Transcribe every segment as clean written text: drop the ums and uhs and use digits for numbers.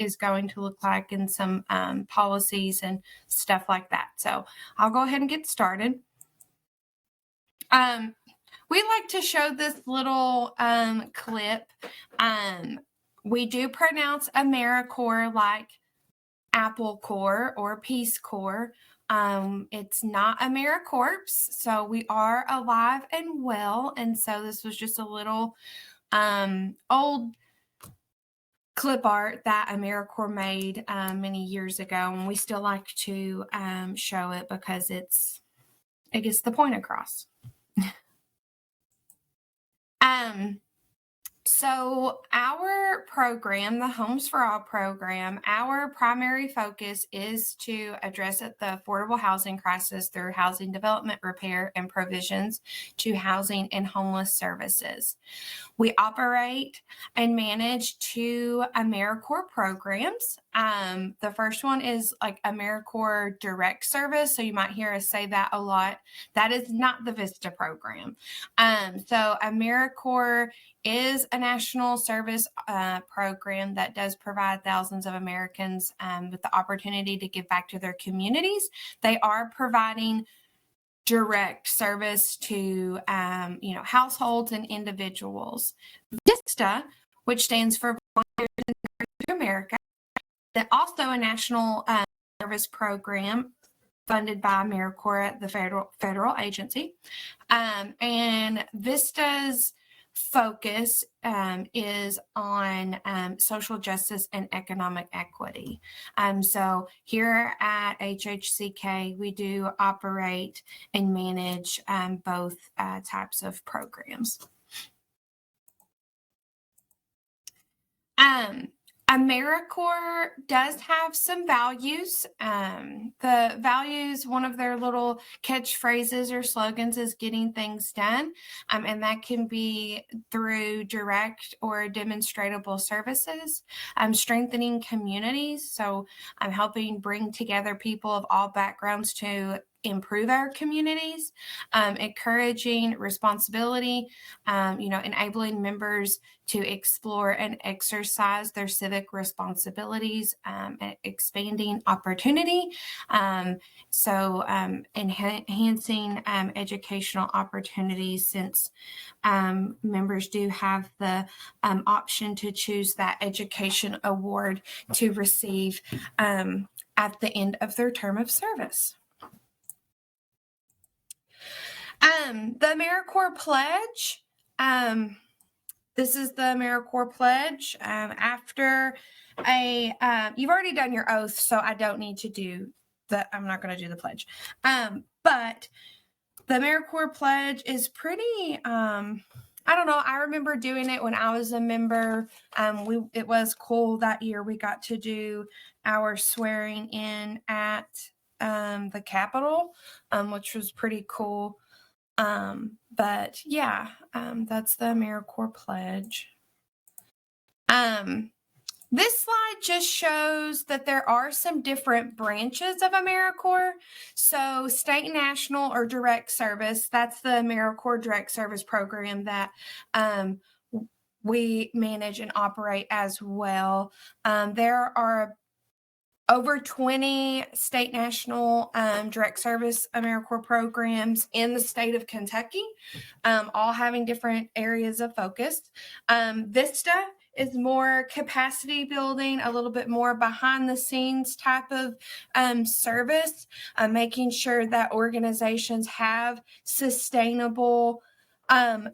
is going to look like and some policies and stuff like that. So I'll go ahead and get started. We like to show this little clip. We do pronounce AmeriCorps like Apple Corps or Peace Corps. It's not AmeriCorps, so we are alive and well. And so this was just a little old clip art that AmeriCorps made many years ago, and we still like to show it because it gets the point across. So our program, the Homes for All program, our primary focus is to address the affordable housing crisis through housing development, repair, and provisions to housing and homeless services. We operate and manage 2 AmeriCorps programs. The first one is like AmeriCorps Direct Service. So you might hear us say that a lot. That is not the VISTA program. So AmeriCorps is a national service program that does provide thousands of Americans with the opportunity to give back to their communities. They are providing direct service to households and individuals. VISTA, which stands for Volunteers in America, is also a national service program funded by AmeriCorps, the federal agency. And VISTA's focus is on social justice and economic equity. So here at HHCK, we do operate and manage both types of programs. AmeriCorps does have some values. The values, one of their little catchphrases or slogans is getting things done. And that can be through direct or demonstrable services, strengthening communities. So I'm helping bring together people of all backgrounds to improve our communities, encouraging responsibility, enabling members to explore and exercise their civic responsibilities, expanding opportunity, enhancing educational opportunities, since members do have the option to choose that education award to receive at the end of their term of service. The AmeriCorps Pledge. This is the AmeriCorps Pledge. After you've already done your oath, so I don't need to do that. I'm not going to do the pledge. But the AmeriCorps Pledge is pretty, I don't know. I remember doing it when I was a member. It was cool that year. We got to do our swearing in at the Capitol, which was pretty cool. But yeah, that's the AmeriCorps Pledge. This slide just shows that there are some different branches of AmeriCorps. So state and national or direct service, that's the AmeriCorps Direct Service program that we manage and operate as well. There are over 20 state, national, direct service AmeriCorps programs in the state of Kentucky, all having different areas of focus. VISTA is more capacity building, a little bit more behind the scenes type of service, making sure that organizations have sustainable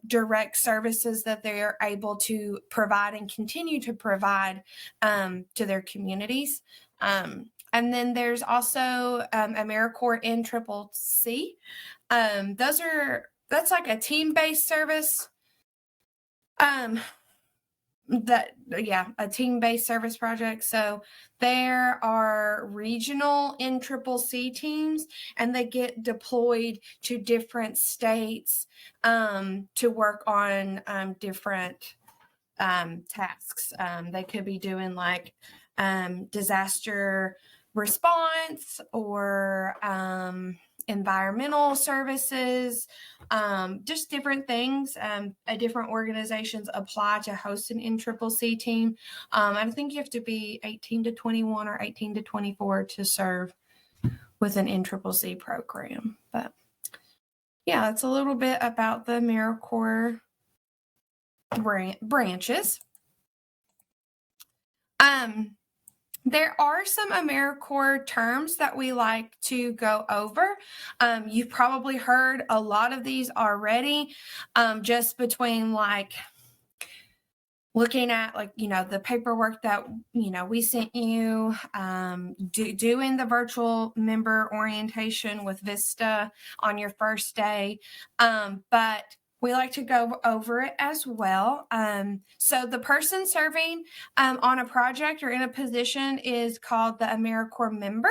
direct services that they are able to provide and continue to provide to their communities. And then there's also AmeriCorps NCCC. That's like a team-based service. A team-based service project. So there are regional NCCC teams, and they get deployed to different states to work on different tasks. They could be doing like disaster response or environmental services, just different things. Different organizations apply to host an NCCC team. I think you have to be 18 to 21 or 18 to 24 to serve with an NCCC program. But yeah, that's a little bit about the AmeriCorps branches. There are some AmeriCorps terms that we like to go over. You've probably heard a lot of these already, just between like looking at the paperwork that, we sent you, doing the virtual member orientation with VISTA on your first day. But we like to go over it as well. So the person serving on a project or in a position is called the AmeriCorps member.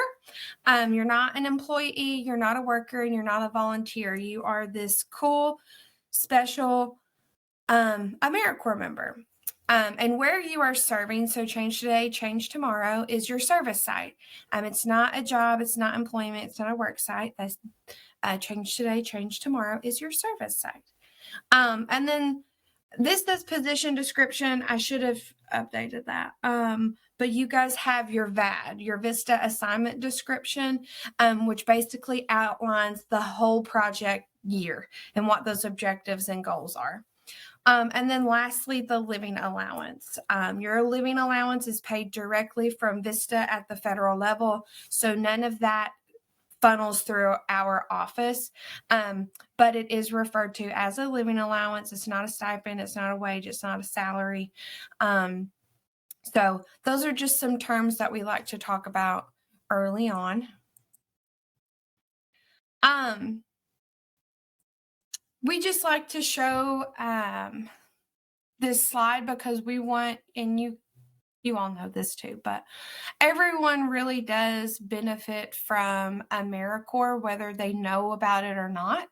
You're not an employee, you're not a worker, and you're not a volunteer. You are this cool, special AmeriCorps member. And where you are serving, so change today, change tomorrow, is your service site. It's not a job, it's not employment, it's not a work site. That's change today, change tomorrow is your service site. And then this position description, I should have updated that. But you guys have your VAD, your VISTA assignment description, which basically outlines the whole project year and what those objectives and goals are. And then lastly, the living allowance. Your living allowance is paid directly from VISTA at the federal level, so none of that funnels through our office, but it is referred to as a living allowance. It's not a stipend, it's not a wage, it's not a salary. So those are just some terms that we like to talk about early on. We just like to show this slide because we want, and you all know this too, but everyone really does benefit from AmeriCorps, whether they know about it or not.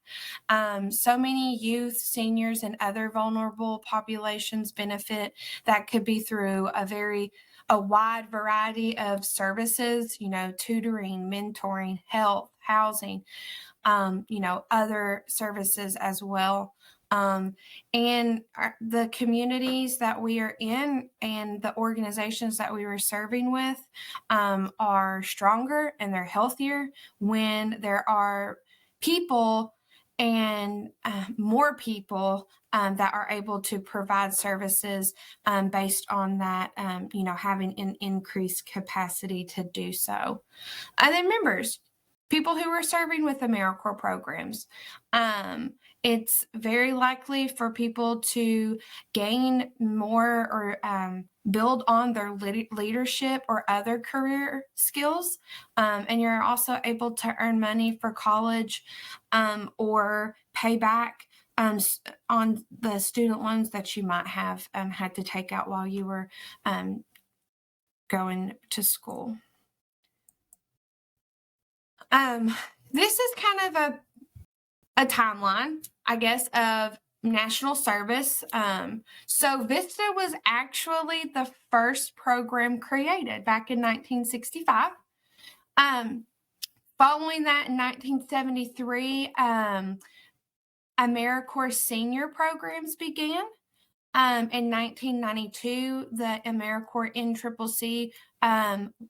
So many youth, seniors, and other vulnerable populations benefit. That could be through a wide variety of services, tutoring, mentoring, health, housing, other services as well. And the communities that we are in and the organizations that we were serving with are stronger and they're healthier when there are people and more people that are able to provide services based on that, having an increased capacity to do so. And then members, people who are serving with AmeriCorps programs. It's very likely for people to gain more or build on their leadership or other career skills. And you're also able to earn money for college or pay back on the student loans that you might have had to take out while you were going to school. This is kind of a timeline, I guess, of national service. So VISTA was actually the first program created back in 1965. Following that, in 1973, AmeriCorps senior programs began. In 1992, the AmeriCorps NCCC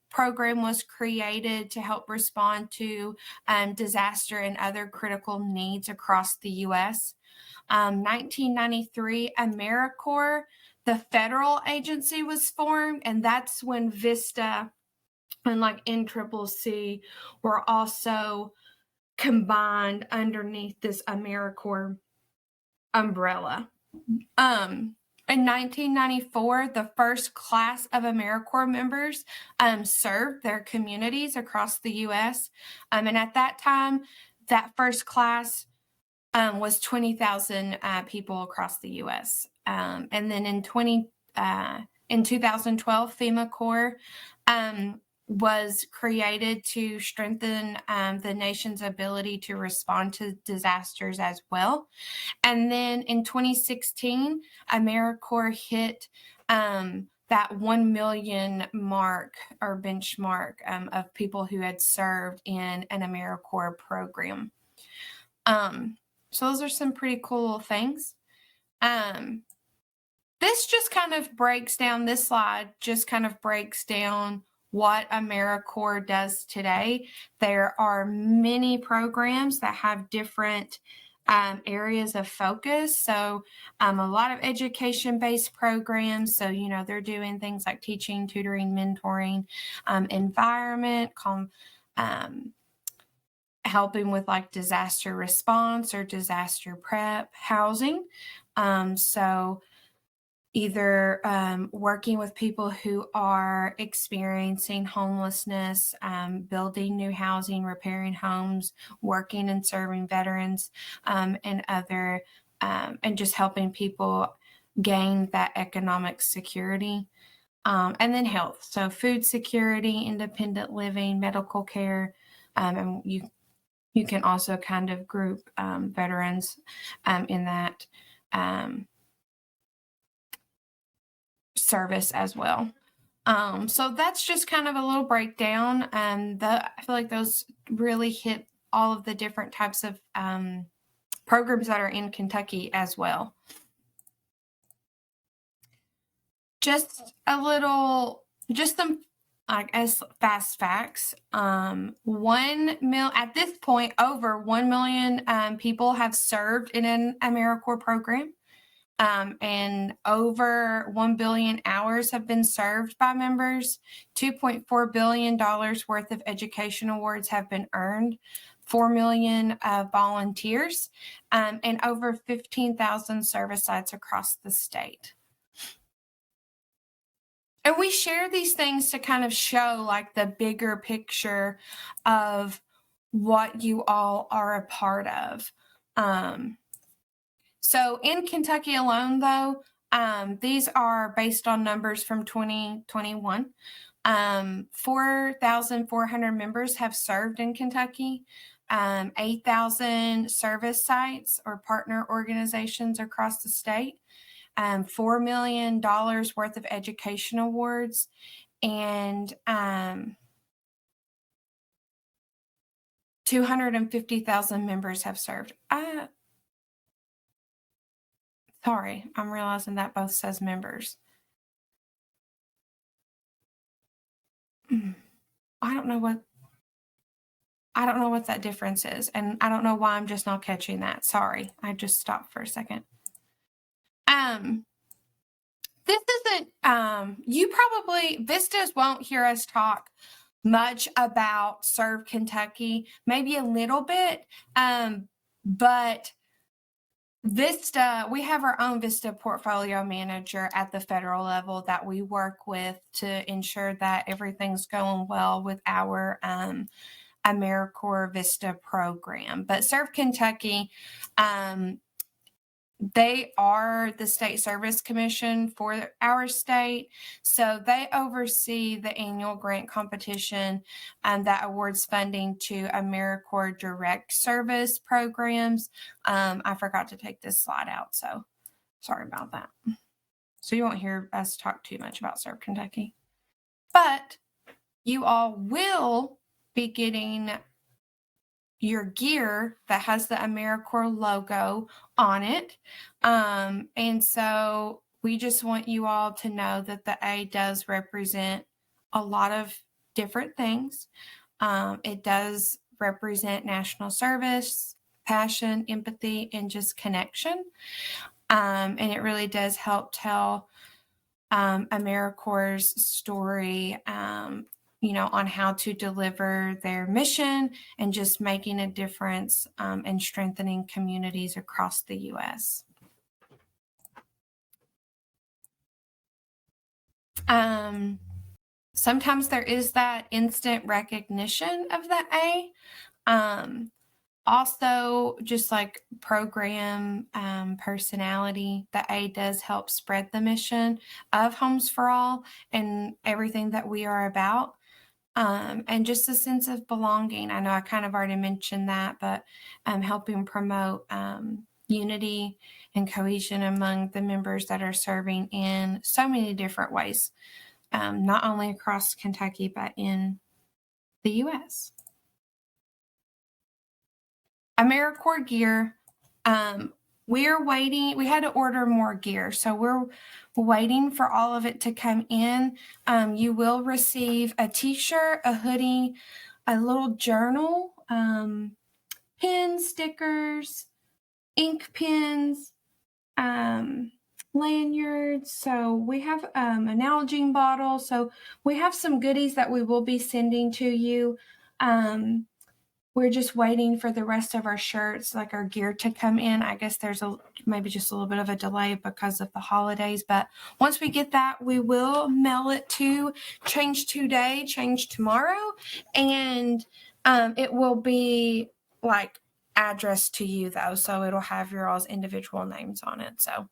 program was created to help respond to disaster and other critical needs across the U.S. 1993, AmeriCorps, the federal agency, was formed, and that's when VISTA and NCCC were also combined underneath this AmeriCorps umbrella. In 1994, the first class of AmeriCorps members served their communities across the U.S. And at that time, that first class was 20,000 people across the U.S. And then in 2012, FEMA Corps was created to strengthen the nation's ability to respond to disasters as well. And then in 2016, AmeriCorps hit that 1 million mark or benchmark of people who had served in an AmeriCorps program. So those are some pretty cool things. This just kind of breaks down, this slide just kind of breaks down what AmeriCorps does today. There are many programs that have different areas of focus. So a lot of education-based programs. So, they're doing things like teaching, tutoring, mentoring, environment, helping with like disaster response or disaster prep, housing. So either working with people who are experiencing homelessness, building new housing, repairing homes, working and serving veterans, and other, and just helping people gain that economic security. And then health, so food security, independent living, medical care, and you can also kind of group veterans in that service as well. So that's just kind of a little breakdown. I feel like those really hit all of the different types of programs that are in Kentucky as well. Just some, I guess, fast facts. At this point, over 1 million people have served in an AmeriCorps program. And over 1 billion hours have been served by members. $2.4 billion worth of education awards have been earned. 4 million volunteers, and over 15,000 service sites across the state. And we share these things to kind of show like the bigger picture of what you all are a part of. So in Kentucky alone, though, these are based on numbers from 2021. 4,400 members have served in Kentucky. 8,000 service sites or partner organizations across the state. $4 million worth of education awards, and 250,000 members have served. Sorry, I'm realizing that both says members. I don't know what that difference is, and I don't know why I'm just not catching that. Sorry, I just stopped for a second. This isn't, Vistas won't hear us talk much about Serve Kentucky, maybe a little bit, but VISTA, we have our own VISTA portfolio manager at the federal level that we work with to ensure that everything's going well with our AmeriCorps VISTA program. But Serve Kentucky, they are the state service commission for our state. So they oversee the annual grant competition that awards funding to AmeriCorps direct service programs. I forgot to take this slide out, so sorry about that. So you won't hear us talk too much about Serve Kentucky. But you all will be getting your gear that has the AmeriCorps logo on it. And so we just want you all to know that the A does represent a lot of different things. It does represent national service, passion, empathy, and just connection. And it really does help tell AmeriCorps' story, on how to deliver their mission and just making a difference and strengthening communities across the U.S. Sometimes there is that instant recognition of the A. Also, just like program personality, the A does help spread the mission of Homes for All and everything that we are about. And just a sense of belonging. I know I kind of already mentioned that, but helping promote unity and cohesion among the members that are serving in so many different ways, not only across Kentucky, but in the U.S. AmeriCorps gear. We're waiting. We had to order more gear, so we're waiting for all of it to come in. You will receive a t-shirt, a hoodie, a little journal, pins, stickers, ink pens, lanyards. So we have an Nalgene bottle. So we have some goodies that we will be sending to you. We're just waiting for the rest of our shirts, like our gear, to come in. I guess there's maybe just a little bit of a delay because of the holidays. But once we get that, we will mail it to Change Today, Change Tomorrow. And it will be like addressed to you, though. So it'll have your all's individual names on it. So,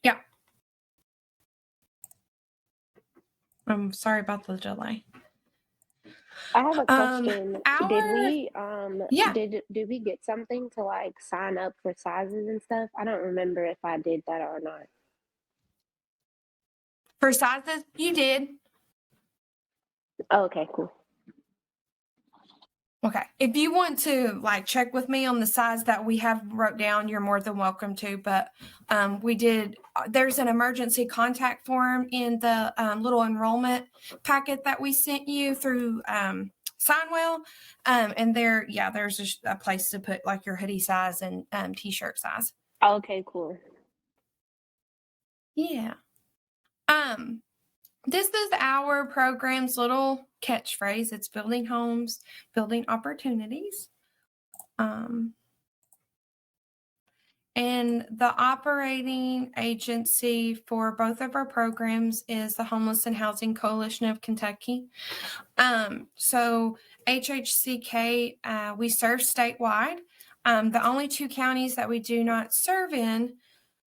yeah. I'm sorry about the delay. I have a question. Yeah. Did we get something to like sign up for sizes and stuff? I don't remember if I did that or not. For sizes, you did. Oh, okay, cool. Okay. If you want to like check with me on the size that we have wrote down, you're more than welcome to. But we did. There's an emergency contact form in the little enrollment packet that we sent you through Signwell, and there's a place to put like your hoodie size and t-shirt size. Okay, cool. Yeah. This is our program's little catchphrase. It's building homes, building opportunities. And the operating agency for both of our programs is the Homeless and Housing Coalition of Kentucky. So HHCK, we serve statewide. The only two counties that we do not serve in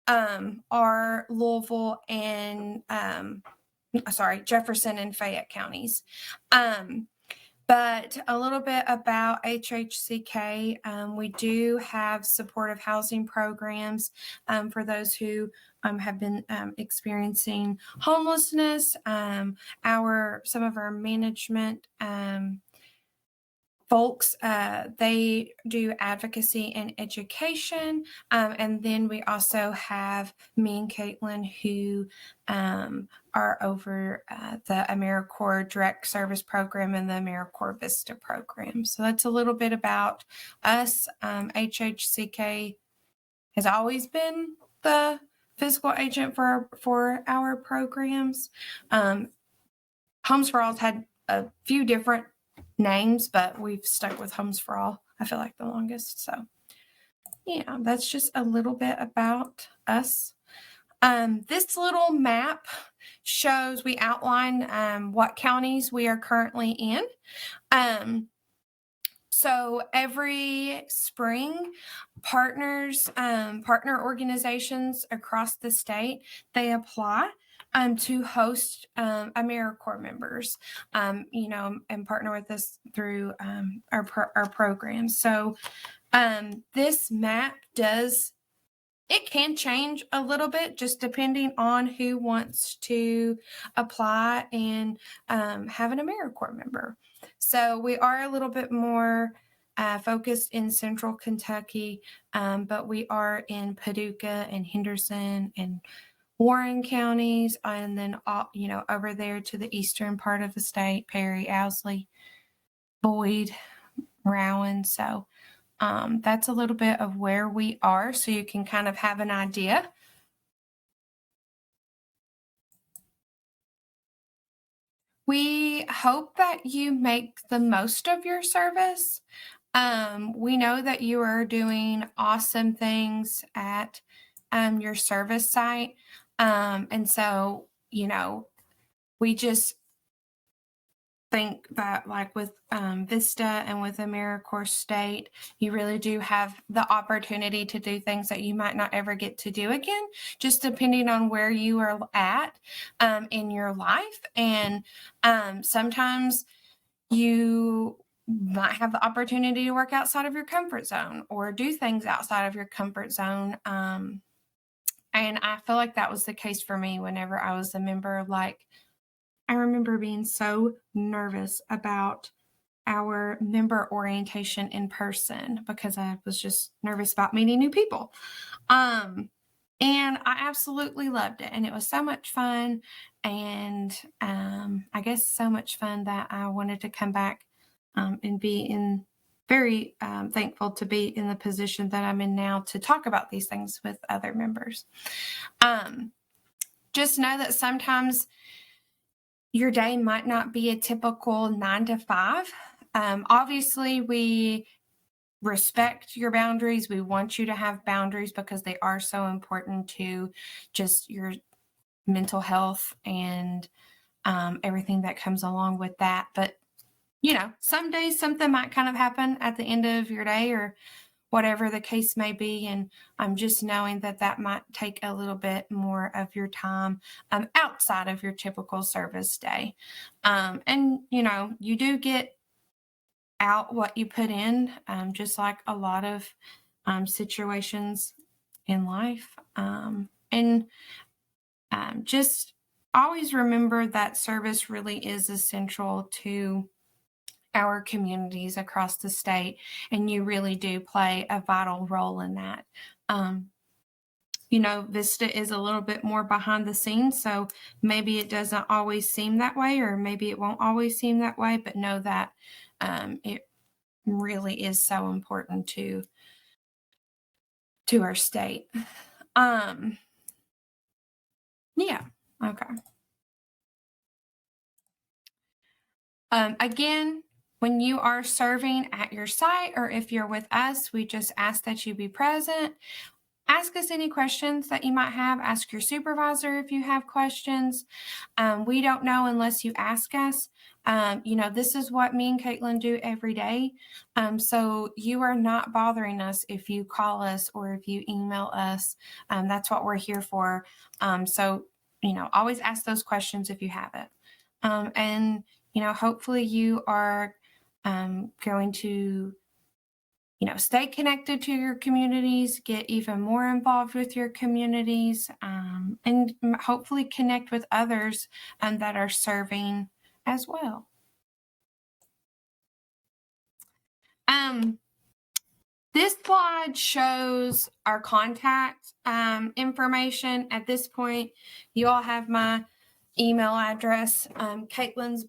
are Louisville and Jefferson and Fayette counties. But a little bit about HHCK. We do have supportive housing programs for those who have been experiencing homelessness. Some of our management folks, they do advocacy and education. And then we also have me and Caitlin who are over the AmeriCorps Direct Service Program and the AmeriCorps VISTA program. So that's a little bit about us. HHCK has always been the physical agent for our programs. Homes for All's had a few different names, but we've stuck with Homes for All, I feel like, the longest. So yeah, that's just a little bit about us. This little map shows, we outline what counties we are currently in. So every spring, partner organizations across the state, they apply to host AmeriCorps members, and partner with us through our programs. So this map it can change a little bit just depending on who wants to apply and have an AmeriCorps member. So we are a little bit more focused in central Kentucky, but we are in Paducah and Henderson and Warren counties, and then over there to the eastern part of the state, Perry, Owsley, Boyd, Rowan. So that's a little bit of where we are, so you can kind of have an idea. We hope that you make the most of your service. We know that you are doing awesome things at your service site. And so, we just think that like with VISTA and with AmeriCorps State, you really do have the opportunity to do things that you might not ever get to do again, just depending on where you are at in your life. And sometimes you might have the opportunity to work outside of your comfort zone or do things outside of your comfort zone. And I feel like that was the case for me whenever I was a member. Like, I remember being so nervous about our member orientation in person because I was just nervous about meeting new people. Um, and I absolutely loved it. And it was so much fun. And I guess so much fun that I wanted to come back and be in very thankful to be in the position that I'm in now to talk about these things with other members. Um, just know that sometimes your day might not be a typical 9 to 5. Obviously, we respect your boundaries. We want you to have boundaries because they are so important to just your mental health and everything that comes along with that. But, some days something might kind of happen at the end of your day or whatever the case may be. And I'm just knowing that that might take a little bit more of your time outside of your typical service day. And, you do get out what you put in, just like a lot of situations in life. And just always remember that service really is essential to our communities across the state, and you really do play a vital role in that. Um, VISTA is a little bit more behind the scenes, so maybe it doesn't always seem that way, or maybe it won't always seem that way, but know that it really is so important to our state. Yeah. Okay. Again, when you are serving at your site or if you're with us, we just ask that you be present. Ask us any questions that you might have. Ask your supervisor if you have questions. We don't know unless you ask us. This is what me and Caitlin do every day. So you are not bothering us if you call us or if you email us. That's what we're here for. So, always ask those questions if you have it. And, hopefully you are going to stay connected to your communities, get even more involved with your communities, and hopefully connect with others that are serving as well. This slide shows our contact information. At this point, you all have my email address. Caitlin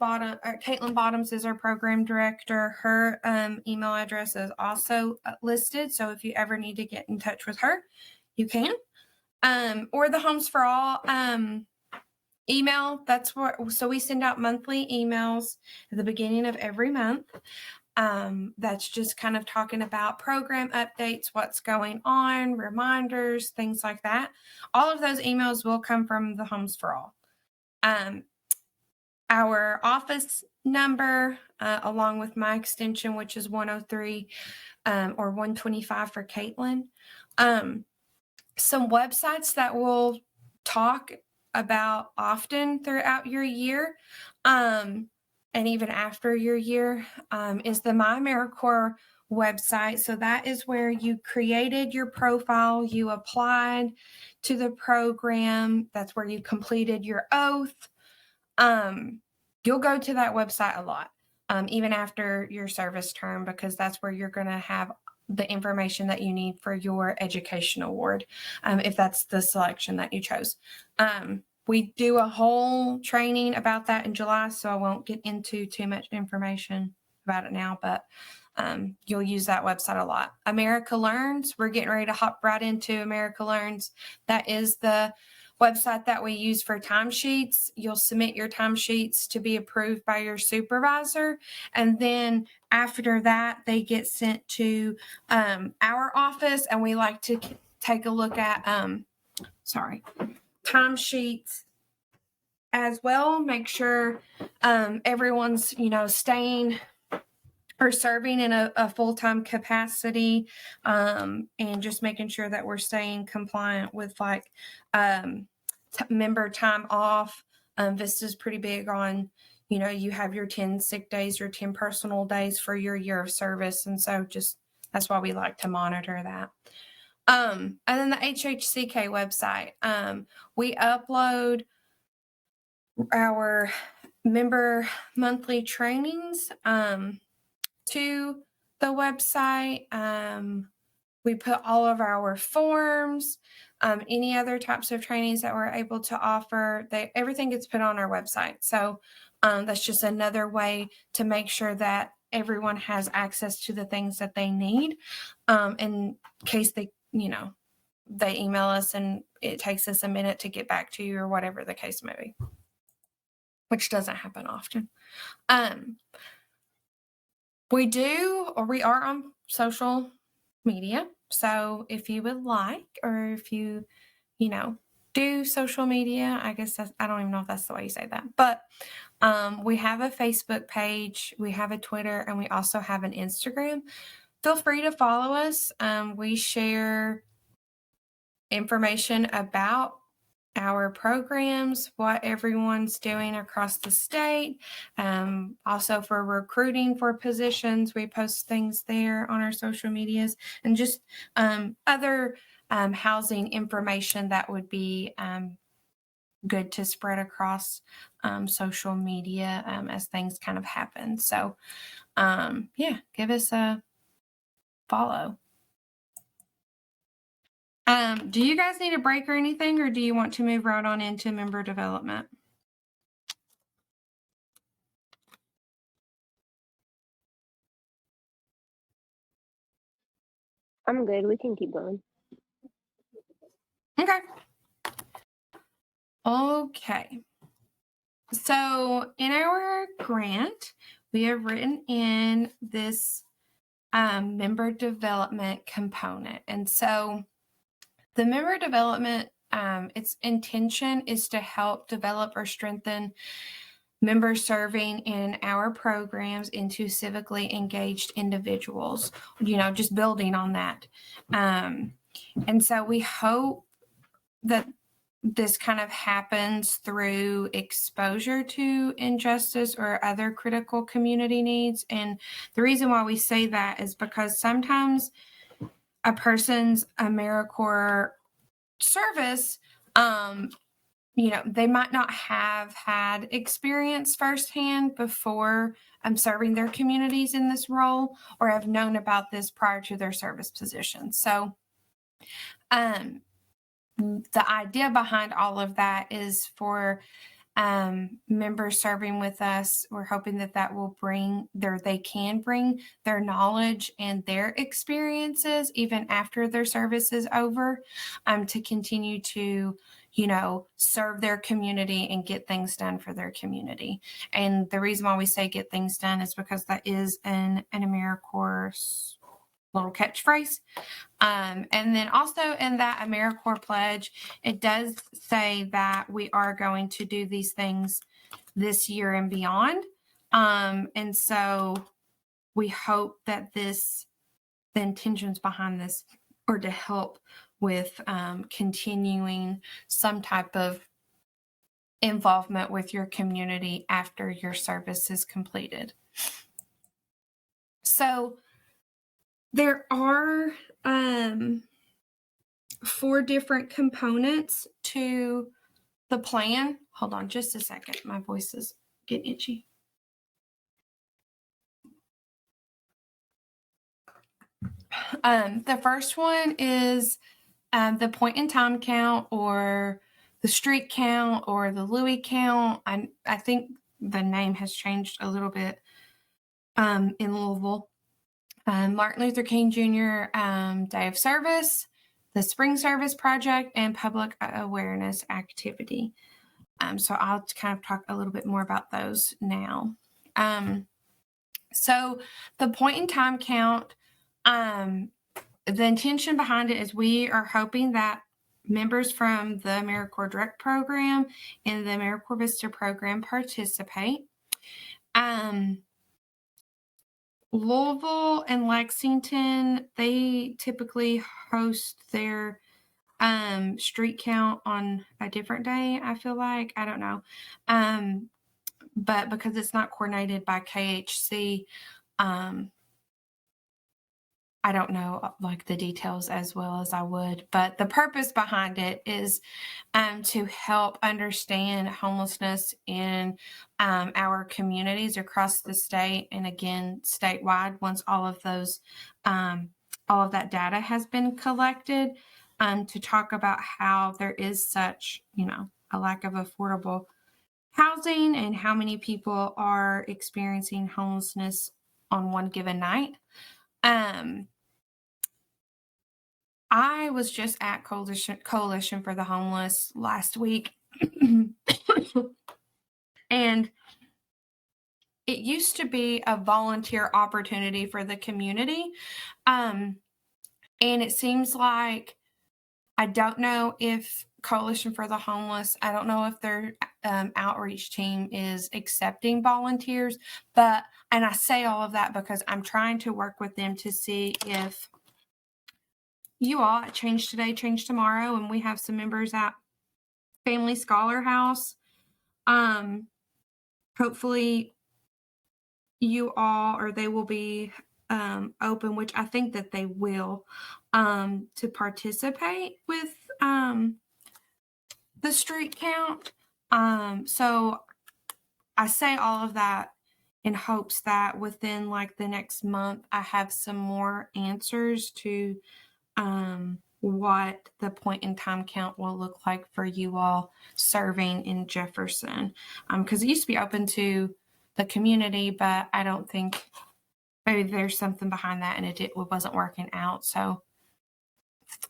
Bottoms is our program director. Her email address is also listed. So if you ever need to get in touch with her, you can. Or the Homes for All email. So we send out monthly emails at the beginning of every month. That's just kind of talking about program updates, what's going on, reminders, things like that. All of those emails will come from the Homes for All. Our office number, along with my extension, which is 103 or 125 for Caitlin. Some websites that we'll talk about often throughout your year, and even after your year, is the My AmeriCorps website. So that is where you created your profile, you applied to the program, that's where you completed your oath. You'll go to that website a lot, even after your service term, because that's where you're going to have the information that you need for your education award, if that's the selection that you chose. We do a whole training about that in July, so I won't get into too much information about it now, but you'll use that website a lot. America Learns, we're getting ready to hop right into America Learns. That is the website that we use for timesheets. You'll submit your timesheets to be approved by your supervisor. And then after that, they get sent to our office, and we like to take a look at, timesheets as well. Make sure everyone's, staying or serving in a full-time capacity, and just making sure that we're staying compliant with member time off. VISTA is pretty big on, you have your 10 sick days, your 10 personal days for your year of service. And so that's why we like to monitor that. And then the HHCK website, we upload our member monthly trainings to the website. We put all of our forms, any other types of trainings that we're able to offer. Everything gets put on our website. So that's just another way to make sure that everyone has access to the things that they need in case they email us and it takes us a minute to get back to you or whatever the case may be, which doesn't happen often. We are on social media. So if you would like, or if you do social media, I guess I don't even know if that's the way you say that, but we have a Facebook page, we have a Twitter, and we also have an Instagram. Feel free to follow us. We share information about our programs, what everyone's doing across the state. Also for recruiting for positions, we post things there on our social medias, and just other housing information that would be good to spread across social media as things kind of happen. So give us a follow. Do you guys need a break or anything, or do you want to move right on into member development? I'm good. We can keep going. Okay. Okay. So in our grant, we have written in this member development component. And so the member development, its intention is to help develop or strengthen members serving in our programs into civically engaged individuals, just building on that. And so we hope that this kind of happens through exposure to injustice or other critical community needs. And the reason why we say that is because sometimes a person's AmeriCorps service, they might not have had experience firsthand before serving their communities in this role, or have known about this prior to their service position. So the idea behind all of that is for members serving with us, we're hoping that will they can bring their knowledge and their experiences even after their service is over, to continue to serve their community and get things done for their community. And the reason why we say get things done is because that is an AmeriCorps little catchphrase. And then also in that AmeriCorps pledge, it does say that we are going to do these things this year and beyond. And so we hope that the intentions behind this are to help with continuing some type of involvement with your community after your service is completed. So there are 4 different components to the plan. Hold on just a second. My voice is getting itchy. The first one is the point in time count, or the street count, or the Louis count. I think the name has changed a little bit in Louisville. Martin Luther King Jr. Day of Service, the Spring Service Project, and Public Awareness Activity. So I'll kind of talk a little bit more about those now. So the point in time count, the intention behind it is we are hoping that members from the AmeriCorps Direct program and the AmeriCorps VISTA program participate. Louisville and Lexington, they typically host their street count on a different day, I feel like. I don't know. but because it's not coordinated by KHC, I don't know like the details as well as I would, but the purpose behind it is to help understand homelessness in our communities across the state, and again statewide. Once all of that data has been collected, to talk about how there is such a lack of affordable housing and how many people are experiencing homelessness on one given night. I was just at Coalition for the Homeless last week, and it used to be a volunteer opportunity for the community. And it seems like, I don't know if Coalition for the Homeless, I don't know if their outreach team is accepting volunteers, and I say all of that because I'm trying to work with them to see if you all at Change Today, Change Tomorrow, and we have some members at Family Scholar House. Hopefully you all, or they will be open, which I think that they will, to participate with the street count. So I say all of that in hopes that within like the next month, I have some more answers to what the point in time count will look like for you all serving in Jefferson. Because it used to be open to the community, but I don't think, maybe there's something behind that and it wasn't working out. So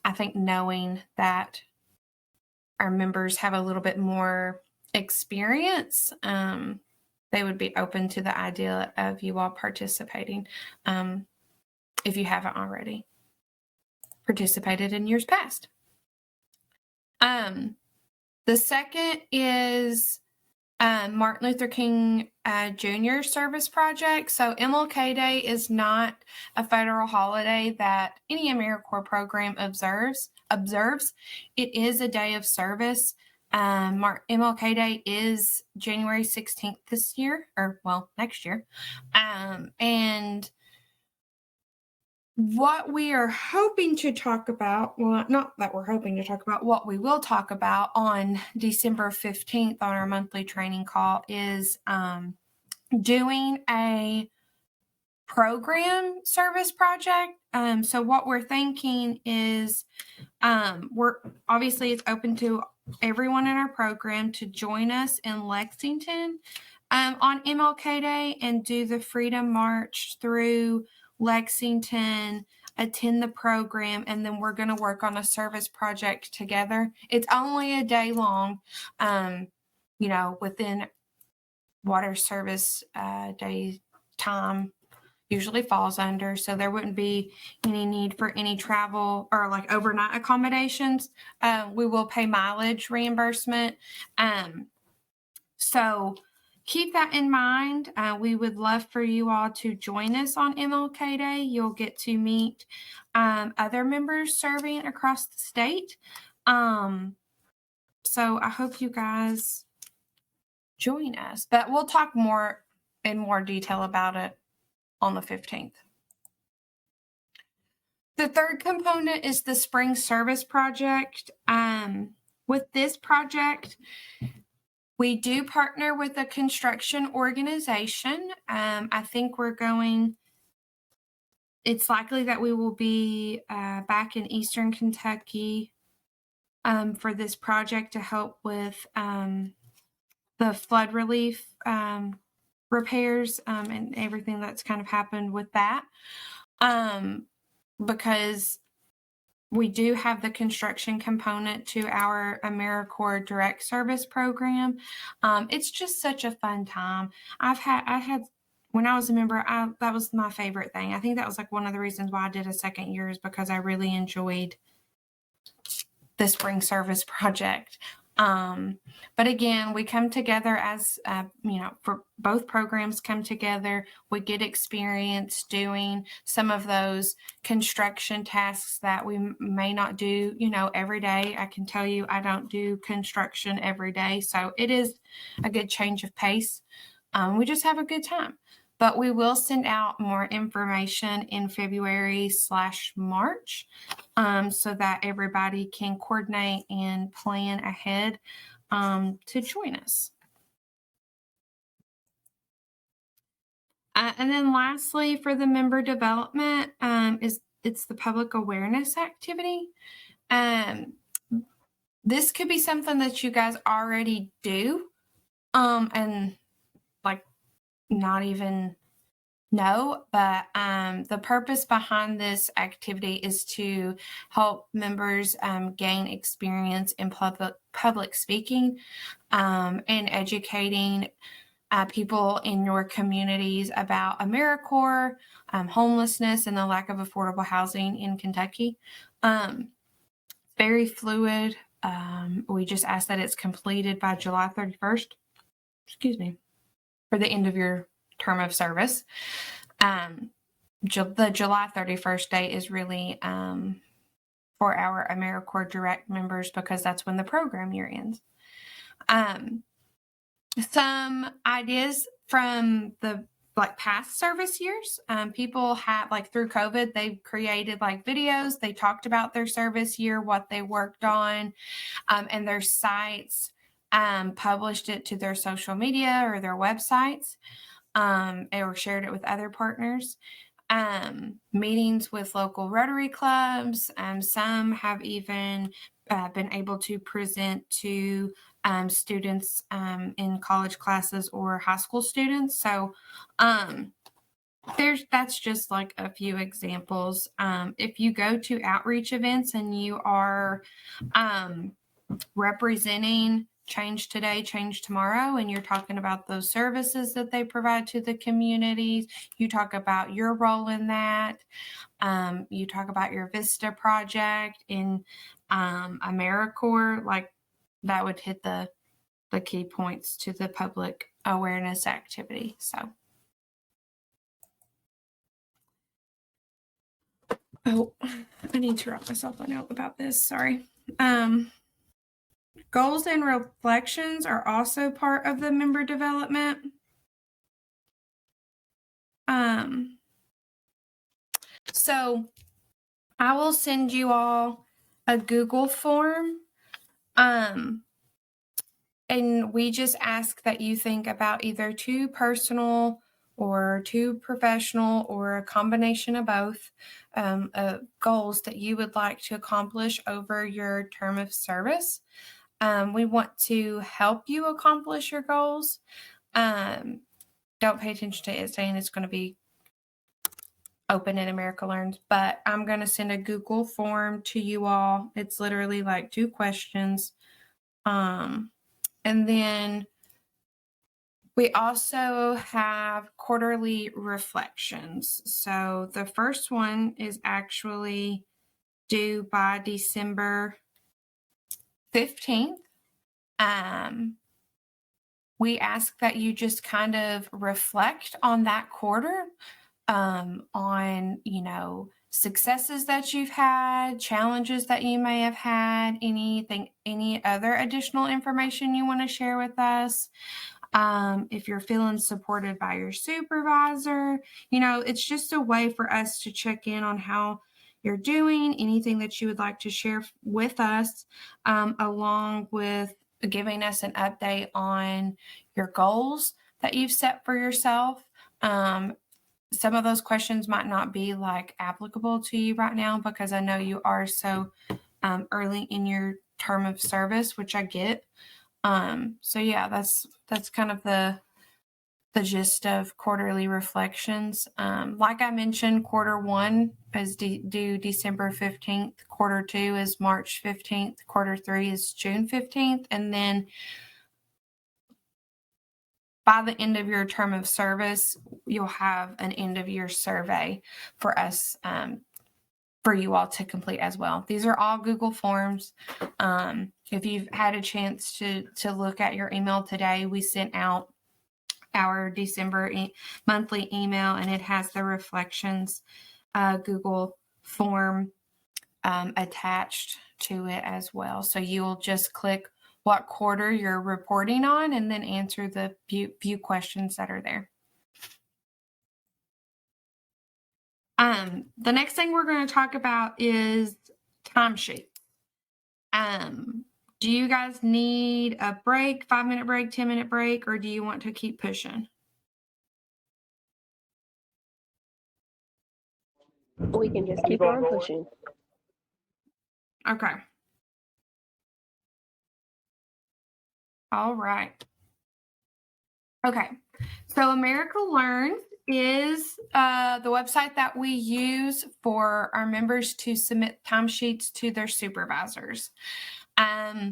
I think knowing that our members have a little bit more experience, they would be open to the idea of you all participating, if you haven't already participated in years past. The second is Martin Luther King Jr. Service Project. So MLK Day is not a federal holiday that any AmeriCorps program observes. It is a day of service. MLK Day is January 16th this year, or well, next year. And what we are hoping to talk about, well, not that we're hoping to talk about, what we will talk about on December 15th on our monthly training call is doing a program service project. So what we're thinking is we're obviously, it's open to everyone in our program to join us in Lexington on MLK Day and do the Freedom March through Lexington, attend the program, and then we're going to work on a service project together. It's only a day long, within water service day time usually falls under, so there wouldn't be any need for any travel or like overnight accommodations. We will pay mileage reimbursement. So keep that in mind. We would love for you all to join us on MLK Day. You'll get to meet other members serving across the state. So I hope you guys join us, but we'll talk more in more detail about it on the 15th. The third component is the Spring Service Project. With this project, we do partner with a construction organization. I think it's likely that we will be back in Eastern Kentucky for this project to help with the flood relief repairs and everything that's kind of happened with that. Because we do have the construction component to our AmeriCorps Direct Service program. It's just such a fun time. I had when I was a member, that was my favorite thing. I think that was like one of the reasons why I did a second year, is because I really enjoyed the Spring Service Project. But again, we come together as, for both programs come together, we get experience doing some of those construction tasks that we may not do, every day. I can tell you, I don't do construction every day. So it is a good change of pace We just have a good time. But we will send out more information in February/March so that everybody can coordinate and plan ahead to join us. And then lastly, for the member development, it's the public awareness activity. Um, this could be something that you guys already do, and like not even know, but the purpose behind this activity is to help members gain experience in public speaking and educating people in your communities about AmeriCorps, homelessness, and the lack of affordable housing in Kentucky. Very fluid. We just ask that it's completed by July 31st, for the end of your term of service. The July 31st date is really for our AmeriCorps Direct members because that's when the program year ends. Some ideas from the past service years. People have through COVID, they've created videos. They talked about their service year, what they worked on, and their sites published it to their social media or their websites, or shared it with other partners. Meetings with local Rotary clubs. Some have even been able to present to students in college classes or high school students. So that's just a few examples. If you go to outreach events and you are representing Change Today, Change Tomorrow, and you're talking about those services that they provide to the communities, you talk about your role in that. You talk about your VISTA project in AmeriCorps, that would hit the key points to the public awareness activity. So, I need to write myself a note about this. Sorry. Goals and reflections are also part of the member development. So I will send you all a Google form. And we just ask that you think about either 2 personal or 2 professional or a combination of both goals that you would like to accomplish over your term of service. We want to help you accomplish your goals. Don't pay attention to it saying it's going to be open in America Learns, but I'm going to send a Google form to you all. It's literally 2 questions. And then we also have quarterly reflections. So the first one is actually due by December 15th. We ask that you just kind of reflect on that quarter, on, successes that you've had, challenges that you may have had, any other additional information you want to share with us. If you're feeling supported by your supervisor, it's just a way for us to check in on how you're doing, anything that you would like to share with us, along with giving us an update on your goals that you've set for yourself. Some of those questions might not be applicable to you right now because I know you are so early in your term of service, which I get. So yeah, that's kind of the gist of quarterly reflections. Like I mentioned, quarter 1 is due December 15th. Quarter 2 is March 15th. Quarter 3 is June 15th. And then by the end of your term of service, you'll have an end of year survey for us, for you all to complete as well. These are all Google forms. If you've had a chance to look at your email today, we sent out our December monthly email, and it has the reflections Google form attached to it as well. So you'll just click what quarter you're reporting on, and then answer the few questions that are there. The next thing we're going to talk about is timesheet. Do you guys need a break, 5-minute break, 10-minute break, or do you want to keep pushing? We can just keep on pushing. Okay. All right. Okay. So America Learns is the website that we use for our members to submit timesheets to their supervisors. I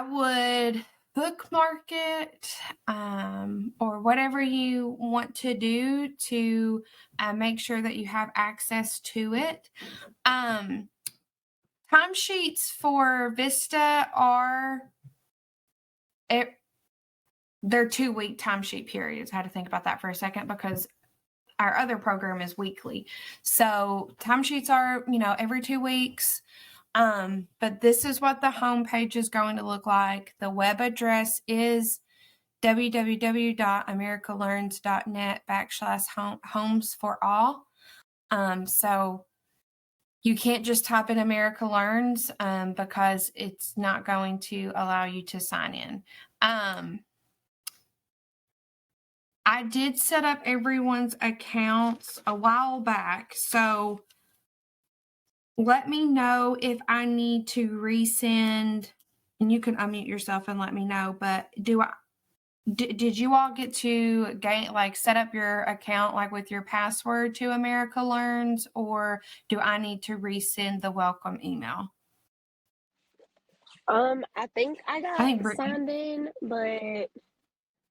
would bookmark it or whatever you want to do to make sure that you have access to it. Timesheets for VISTA they're 2-week timesheet periods. I had to think about that for a second because our other program is weekly. So timesheets are, every 2 weeks. But this is what the homepage is going to look like. The web address is www.americalearns.net/homes for all. So you can't just type in America Learns because it's not going to allow you to sign in. I did set up everyone's accounts a while back, so let me know if I need to resend, and you can unmute yourself and let me know, but did you all get to set up your account with your password to America Learns, or do I need to resend the welcome email? I think I got Brittany. signed in, but I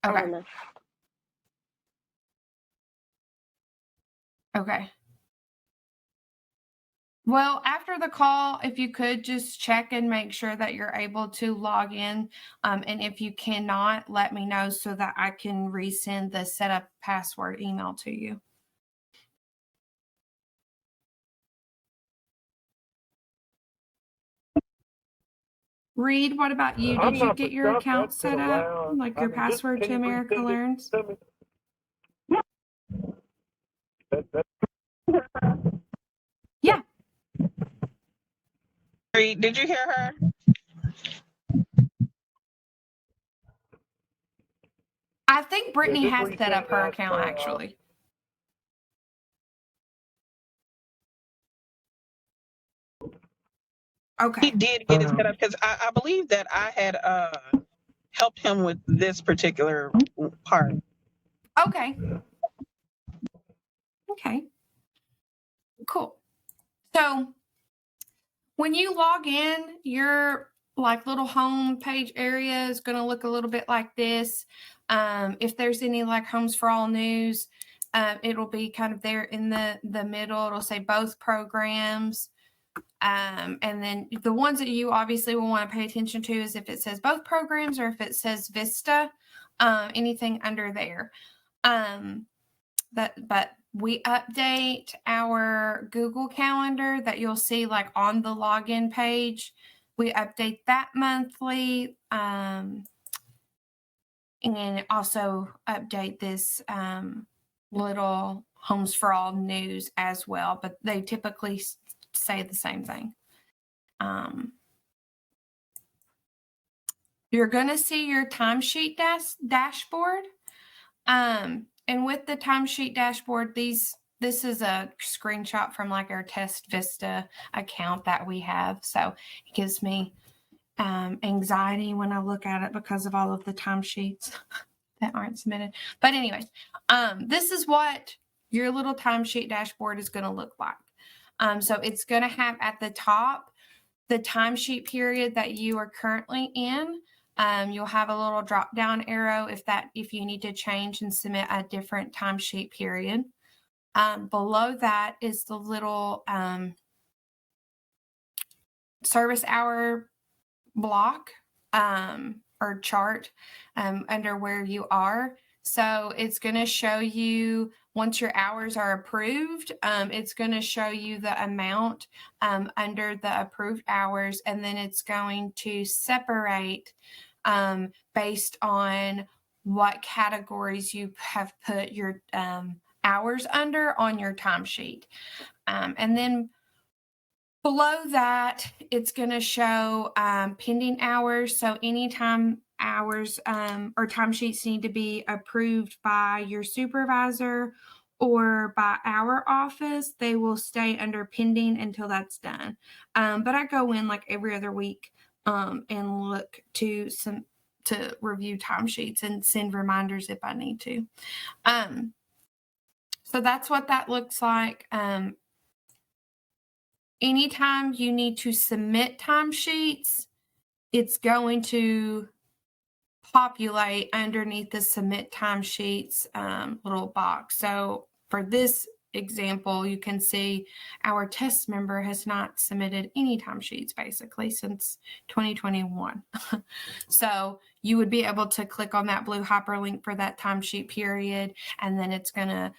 Okay. don't know. Okay. Well, after the call, if you could just check and make sure that you're able to log in. And if you cannot, let me know so that I can resend the setup password email to you. Reed, what about you? Did you get your account set up? Like your password to America Learns? Yeah. Did you hear her? I think Brittany has set up her account actually. Okay. He did get it set up because I believe that I had helped him with this particular part. Okay. Okay. Cool. So when you log in, your little home page area is going to look a little bit like this. If there's any Homes for All news, it'll be kind of there in the middle. It'll say both programs. And then the ones that you obviously will want to pay attention to is if it says both programs or if it says VISTA, anything under there. But we update our Google Calendar that you'll see on the login page. We update that monthly, and also update this little Homes for All news as well, but they typically say the same thing. You're going to see your timesheet dashboard. And with the timesheet dashboard, this is a screenshot from our Test Vista account that we have. So it gives me anxiety when I look at it because of all of the timesheets that aren't submitted. But anyways, this is what your little timesheet dashboard is going to look like. So it's going to have at the top the timesheet period that you are currently in. You'll have a little drop down arrow if you need to change and submit a different timesheet period. Below that is the little service hour block or chart under where you are. So it's going to show you, once your hours are approved, it's going to show you the amount under the approved hours, and then it's going to separate based on what categories you have put your hours under on your timesheet. And then below that, it's going to show pending hours. So anytime hours or timesheets need to be approved by your supervisor or by our office, they will stay under pending until that's done. But I go in like every other week and look to review timesheets and send reminders if I need to. So that's what that looks like. Anytime you need to submit timesheets, it's going to populate underneath the submit timesheets little box. So for this example, you can see our test member has not submitted any timesheets basically since 2021. So you would be able to click on that blue hyperlink for that timesheet period, and then it's going to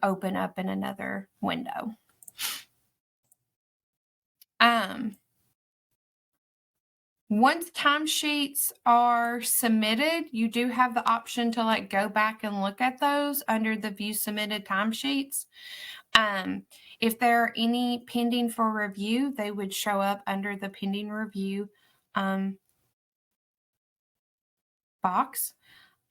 open up in another window. Once timesheets are submitted, you do have the option to like go back and look at those under the view submitted timesheets. If there are any pending for review, they would show up under the pending review box.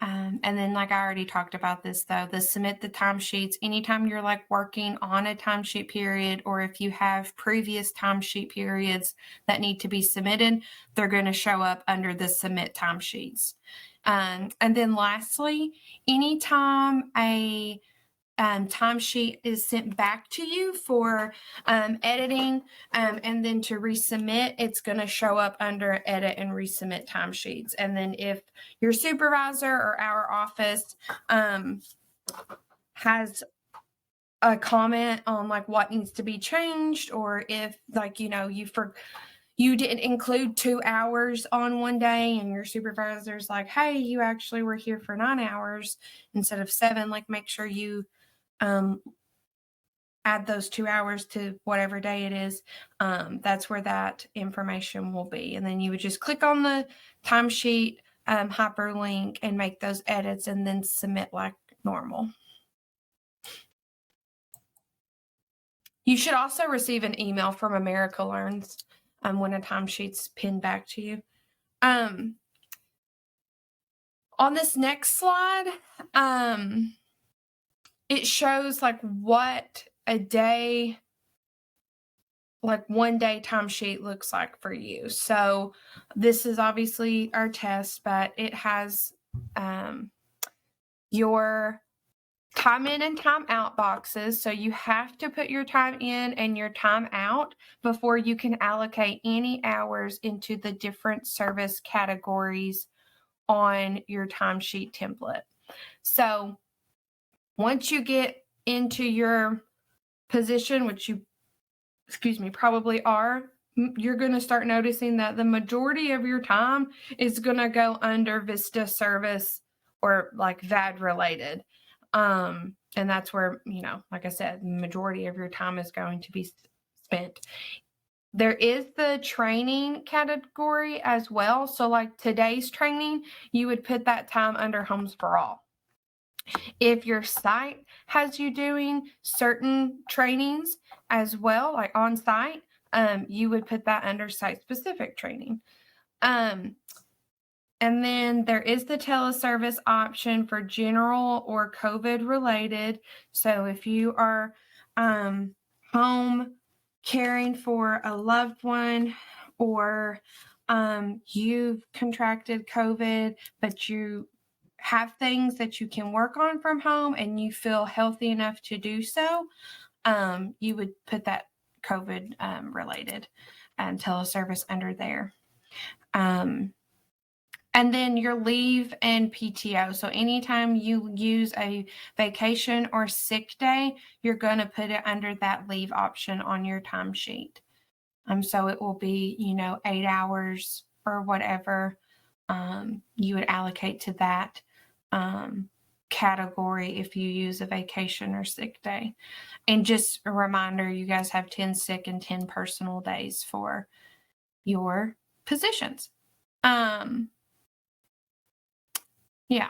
And then, like I already talked about this, though, the submit the timesheets, anytime you're like working on a timesheet period, or if you have previous timesheet periods that need to be submitted, they're going to show up under the submit timesheets. And then lastly, anytime a timesheet is sent back to you for editing and then to resubmit, it's going to show up under edit and resubmit timesheets. And then if your supervisor or our office has a comment on like what needs to be changed, or if like, you didn't include 2 hours on one day and your supervisor's like, hey, you actually were here for 9 hours instead of 7, like make sure you add those 2 hours to whatever day it is. That's where that information will be. And then you would just click on the timesheet hyperlink and make those edits and then submit like normal. You should also receive an email from America Learns when a timesheet's pinned back to you. On this next slide, it shows like what a day, like 1 day timesheet looks like for you. So this is obviously our test, but it has your time in and time out boxes. So you have to put your time in and your time out before you can allocate any hours into the different service categories on your timesheet template. So once you get into your position, which you, probably are, you're going to start noticing that the majority of your time is going to go under VISTA service or like VAD related. And that's where, like I said, the majority of your time is going to be spent. There is the training category as well. So like today's training, you would put that time under Homes for All. If your site has you doing certain trainings as well, like on site, you would put that under site specific training. And then there is the teleservice option for general or COVID related. So if you are home caring for a loved one, or you've contracted COVID, but you have things that you can work on from home and you feel healthy enough to do so, you would put that COVID related teleservice under there. And then your leave and PTO. So anytime you use a vacation or sick day, you're going to put it under that leave option on your timesheet. So it will be, 8 hours or whatever you would allocate to that category if you use a vacation or sick day. And just a reminder, you guys have 10 sick and 10 personal days for your positions. Yeah.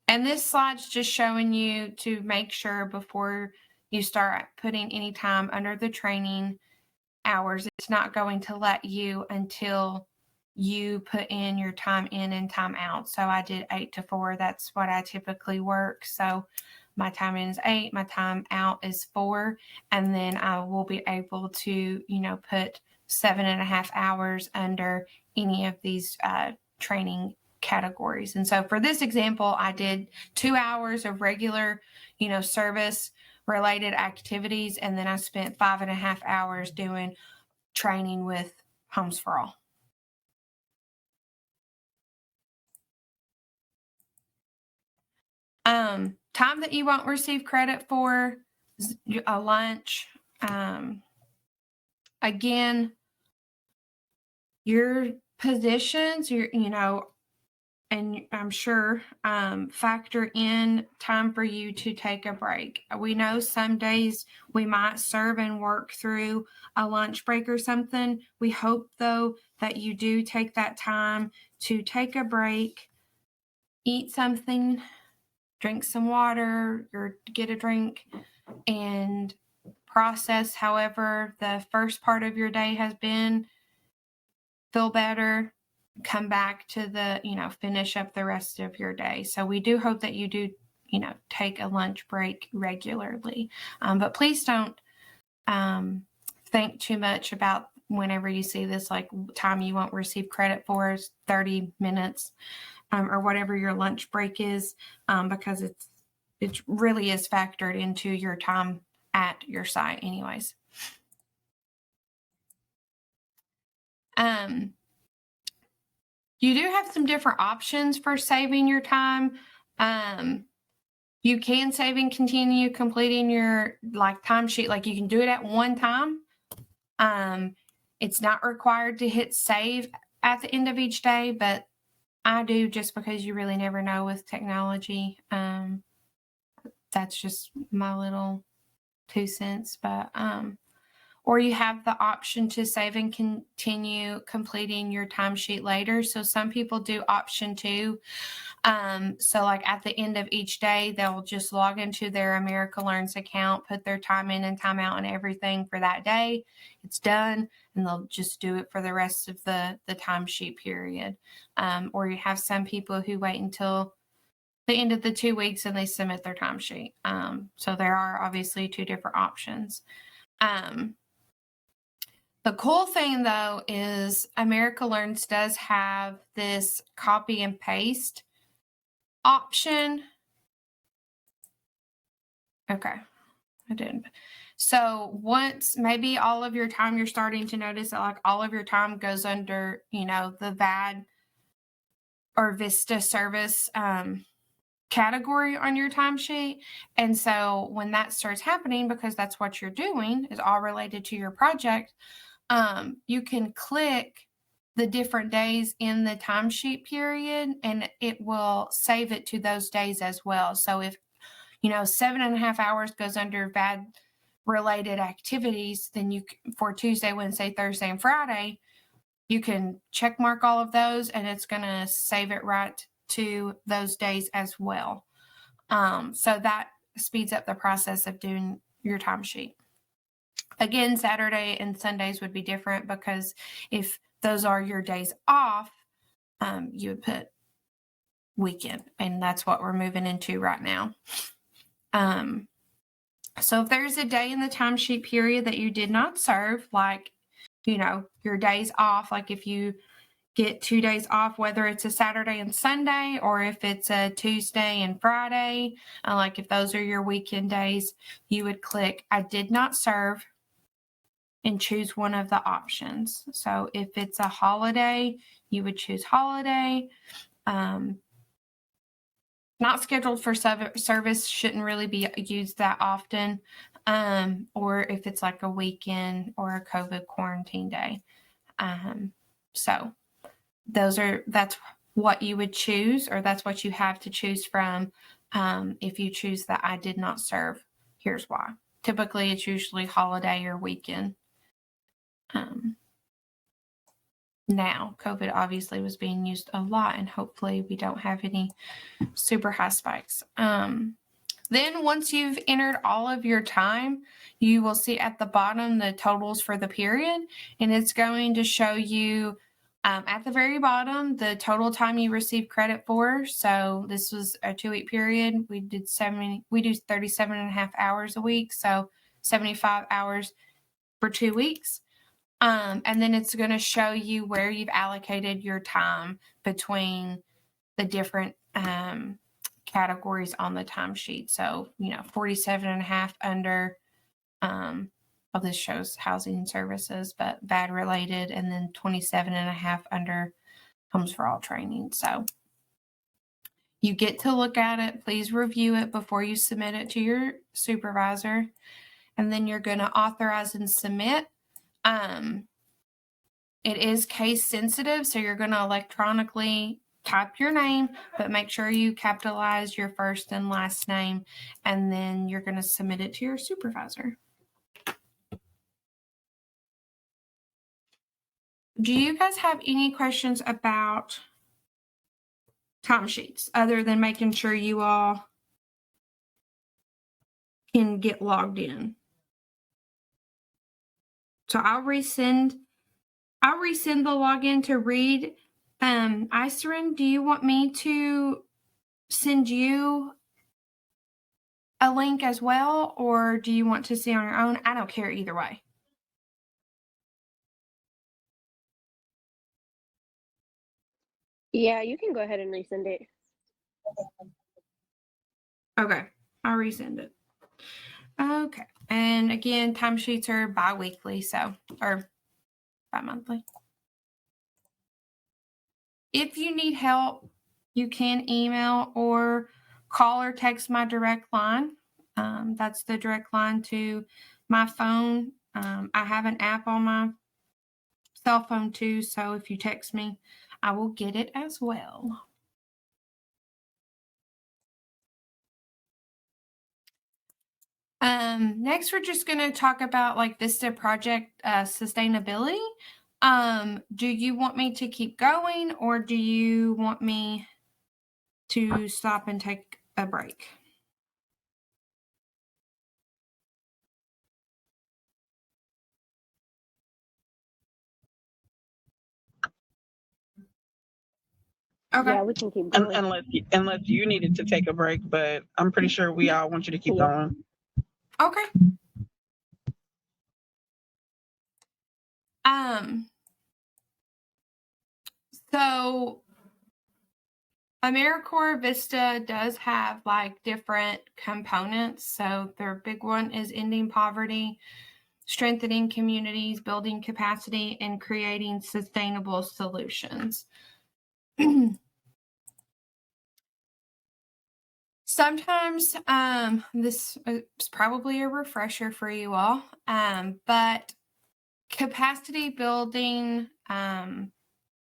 And this slide's just showing you to make sure before you start putting any time under the training hours, it's not going to let you until you put in your time in and time out. So I did 8 to 4. That's what I typically work. So my time in is 8, my time out is 4, and then I will be able to, put 7.5 hours under any of these training categories. And so for this example, I did 2 hours of regular, service related activities, and then I spent 5.5 hours doing training with Homes for All. Time that you won't receive credit for a lunch. Again, your positions, and I'm sure factor in time for you to take a break. We know some days we might serve and work through a lunch break or something. We hope, though, that you do take that time to take a break, eat something, drink some water or get a drink, and process however the first part of your day has been, feel better, come back to finish up the rest of your day. So we do hope that you do, take a lunch break regularly. But please don't think too much about whenever you see this, like time you won't receive credit for is 30 minutes or whatever your lunch break is, because it really is factored into your time at your site anyways. You do have some different options for saving your time. You can save and continue completing your timesheet. Like you can do it at one time. It's not required to hit save at the end of each day, but I do just because you really never know with technology. That's just my little 2 cents, but or you have the option to save and continue completing your timesheet later. So some people do option 2. So like at the end of each day, they'll just log into their America Learns account, put their time in and time out and everything for that day. It's done, and they'll just do it for the rest of the timesheet period. Or you have some people who wait until the end of the 2 weeks and they submit their timesheet. So there are obviously 2 different options. The cool thing, though, is America Learns does have this copy and paste option. Okay, I didn't. So once maybe all of your time, you're starting to notice that like all of your time goes under, the VAD or VISTA service category on your timesheet. And so when that starts happening, because that's what you're doing is all related to your project, you can click the different days in the timesheet period and it will save it to those days as well. So if, 7.5 hours goes under VAD related activities, then for Tuesday, Wednesday, Thursday, and Friday, you can check mark all of those and it's going to save it right to those days as well. So that speeds up the process of doing your timesheet. Again, Saturday and Sundays would be different because if those are your days off, you would put weekend, and that's what we're moving into right now. So if there's a day in the timesheet period that you did not serve, like, your days off, like if you get 2 days off, whether it's a Saturday and Sunday or if it's a Tuesday and Friday, like if those are your weekend days, you would click I did not serve and choose one of the options. So if it's a holiday, you would choose holiday. Not scheduled for service shouldn't really be used that often. Or if it's like a weekend or a COVID quarantine day. So that's what you would choose, or that's what you have to choose from. If you choose that I did not serve, here's why. Typically, it's usually holiday or weekend. Now, COVID obviously was being used a lot, and hopefully we don't have any super high spikes. Then once you've entered all of your time, you will see at the bottom the totals for the period, and it's going to show you at the very bottom the total time you received credit for. So this was a 2-week period. We do 37 and a half hours a week, so 75 hours for 2 weeks. And then it's going to show you where you've allocated your time between the different categories on the timesheet. So, 47 and a half under, well, this shows housing and services, but VAD related, and then 27 and a half under Homes for All training. So you get to look at it. Please review it before you submit it to your supervisor. And then you're going to authorize and submit. It is case sensitive, so you're going to electronically type your name, but make sure you capitalize your first and last name, and then you're going to submit it to your supervisor. Do you guys have any questions about timesheets other than making sure you all can get logged in? So I'll resend the login to Reed. Icerin, do you want me to send you a link as well, or do you want to see on your own? I don't care either way. Yeah, you can go ahead and resend it. Okay, I'll resend it. Okay, and again, timesheets are bi-weekly, or bi-monthly. If you need help, you can email or call or text my direct line. That's the direct line to my phone. I have an app on my cell phone too, so if you text me, I will get it as well. Next, we're just going to talk about VISTA project sustainability. Do you want me to keep going, or do you want me to stop and take a break? Okay. Yeah, we can keep going. Unless you needed to take a break, but I'm pretty sure we all want you to keep going. Okay. So AmeriCorps VISTA does have different components. So their big one is ending poverty, strengthening communities, building capacity, and creating sustainable solutions. Sometimes this is probably a refresher for you all, but capacity building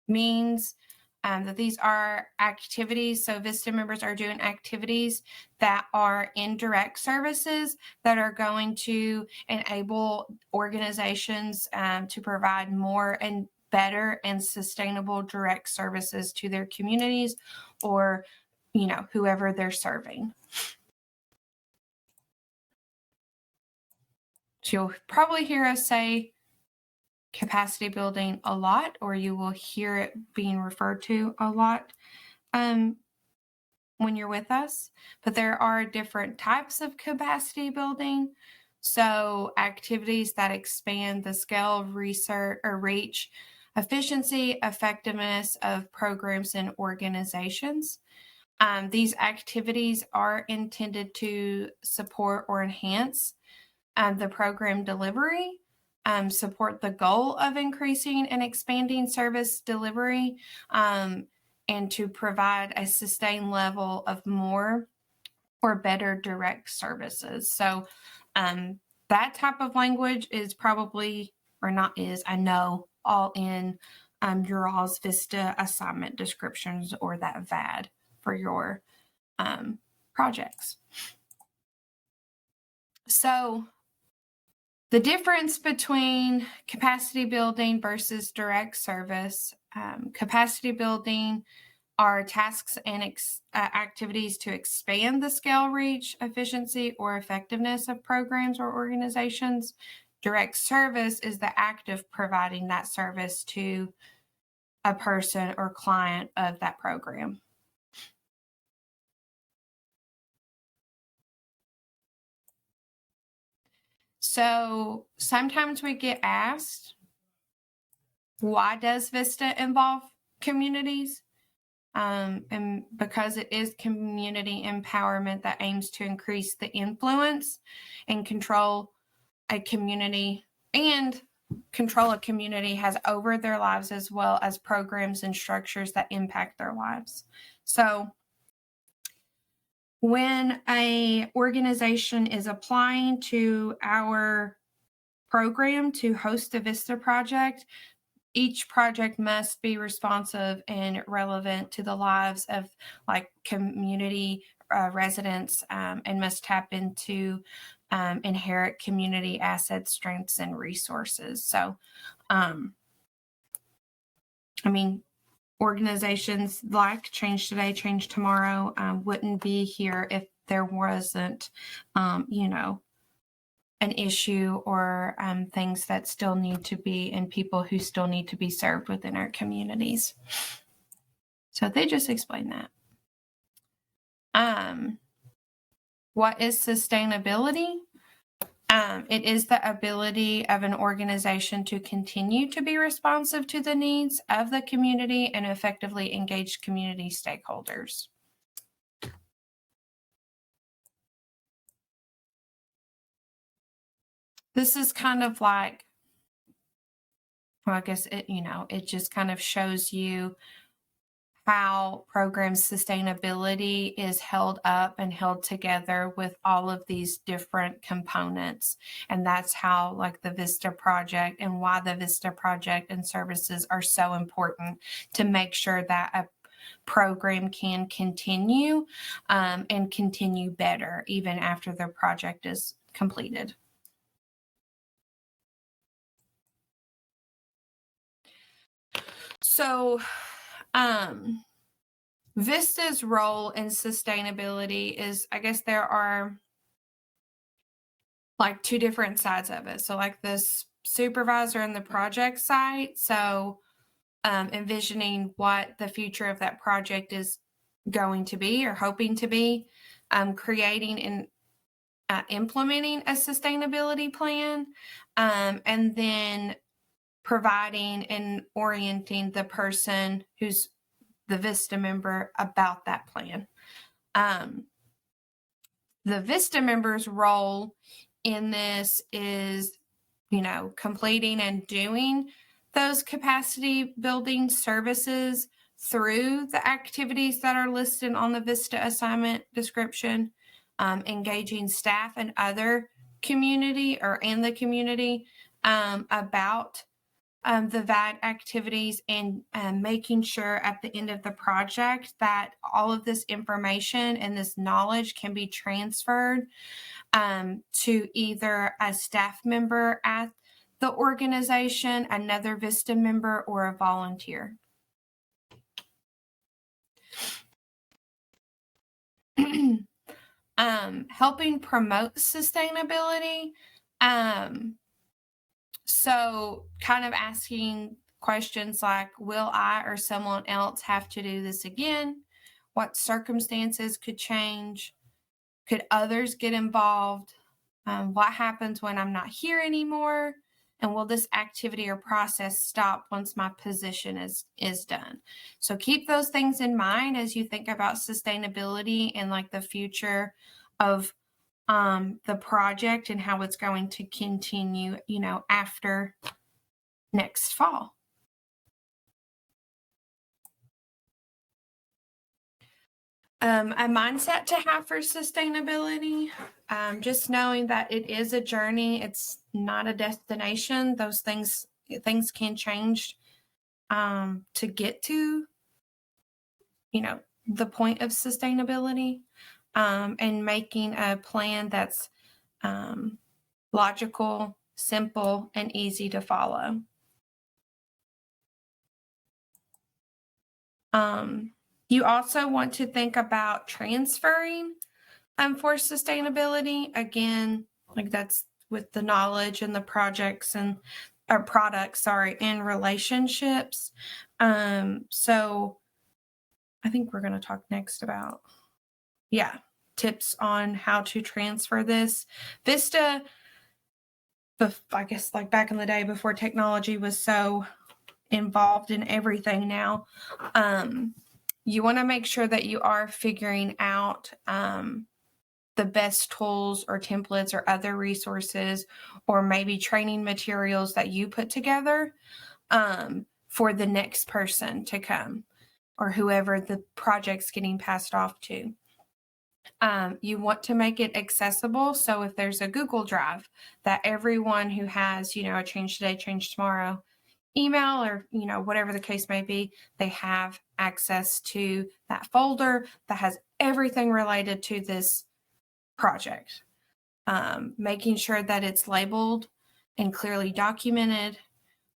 means that these are activities. So VISTA members are doing activities that are indirect services that are going to enable organizations to provide more and better and sustainable direct services to their communities, or whoever they're serving. So you'll probably hear us say capacity building a lot, or you will hear it being referred to a lot when you're with us. But there are different types of capacity building. So activities that expand the scale of research or reach, efficiency, effectiveness of programs and organizations. These activities are intended to support or enhance the program delivery, support the goal of increasing and expanding service delivery, and to provide a sustained level of more or better direct services. So that type of language is probably, or not is, I know, all in your all's VISTA assignment descriptions or that VAD for your projects. So the difference between capacity building versus direct service, capacity building are tasks and activities to expand the scale, reach, efficiency, or effectiveness of programs or organizations. Direct service is the act of providing that service to a person or client of that program. So sometimes we get asked, why does VISTA involve communities? And because it is community empowerment that aims to increase the influence and control a community has over their lives, as well as programs and structures that impact their lives. So when an organization is applying to our program to host a VISTA project, each project must be responsive and relevant to the lives of like community residents, and must tap into inherent community assets, strengths, and resources. So, organizations like Change Today, Change Tomorrow wouldn't be here if there wasn't, an issue or things that still need to be, and people who still need to be served within our communities. So they just explained that. What is sustainability? It is the ability of an organization to continue to be responsive to the needs of the community and effectively engage community stakeholders. This is kind of like, well, I guess it just kind of shows you how program sustainability is held up and held together with all of these different components. And that's how like the VISTA project and why the VISTA project and services are so important to make sure that a program can continue and continue better even after the project is completed. So, VISTA's role in sustainability is, I guess there are like two different sides of it. So like this supervisor and the project site. So envisioning what the future of that project is going to be or hoping to be, creating and implementing a sustainability plan, and then providing and orienting the person who's the VISTA member about that plan. The VISTA member's role in this is, completing and doing those capacity building services through the activities that are listed on the VISTA assignment description, engaging staff and other community and the community about the VAD activities, and making sure at the end of the project that all of this information and this knowledge can be transferred to either a staff member at the organization, another VISTA member, or a volunteer. Helping promote sustainability. So kind of asking questions like, will I or someone else have to do this again? What circumstances could change? Could others get involved? What happens when I'm not here anymore? And will this activity or process stop once my position is done? So keep those things in mind as you think about sustainability and like the future of the project and how it's going to continue, after next fall. A mindset to have for sustainability, just knowing that it is a journey. It's not a destination. Those things can change to get to, the point of sustainability, and making a plan that's logical, simple, and easy to follow. You also want to think about transferring for sustainability. Again, like that's with the knowledge and the projects and or products, sorry, and relationships. So I think we're going to talk next about, tips on how to transfer this. VISTA, I guess like back in the day before technology was so involved in everything now, you want to make sure that you are figuring out the best tools or templates or other resources or maybe training materials that you put together for the next person to come or whoever the project's getting passed off to. You want to make it accessible. So if there's a Google Drive that everyone who has, a change today, change tomorrow email or, whatever the case may be, they have access to that folder that has everything related to this project. Making sure that it's labeled and clearly documented,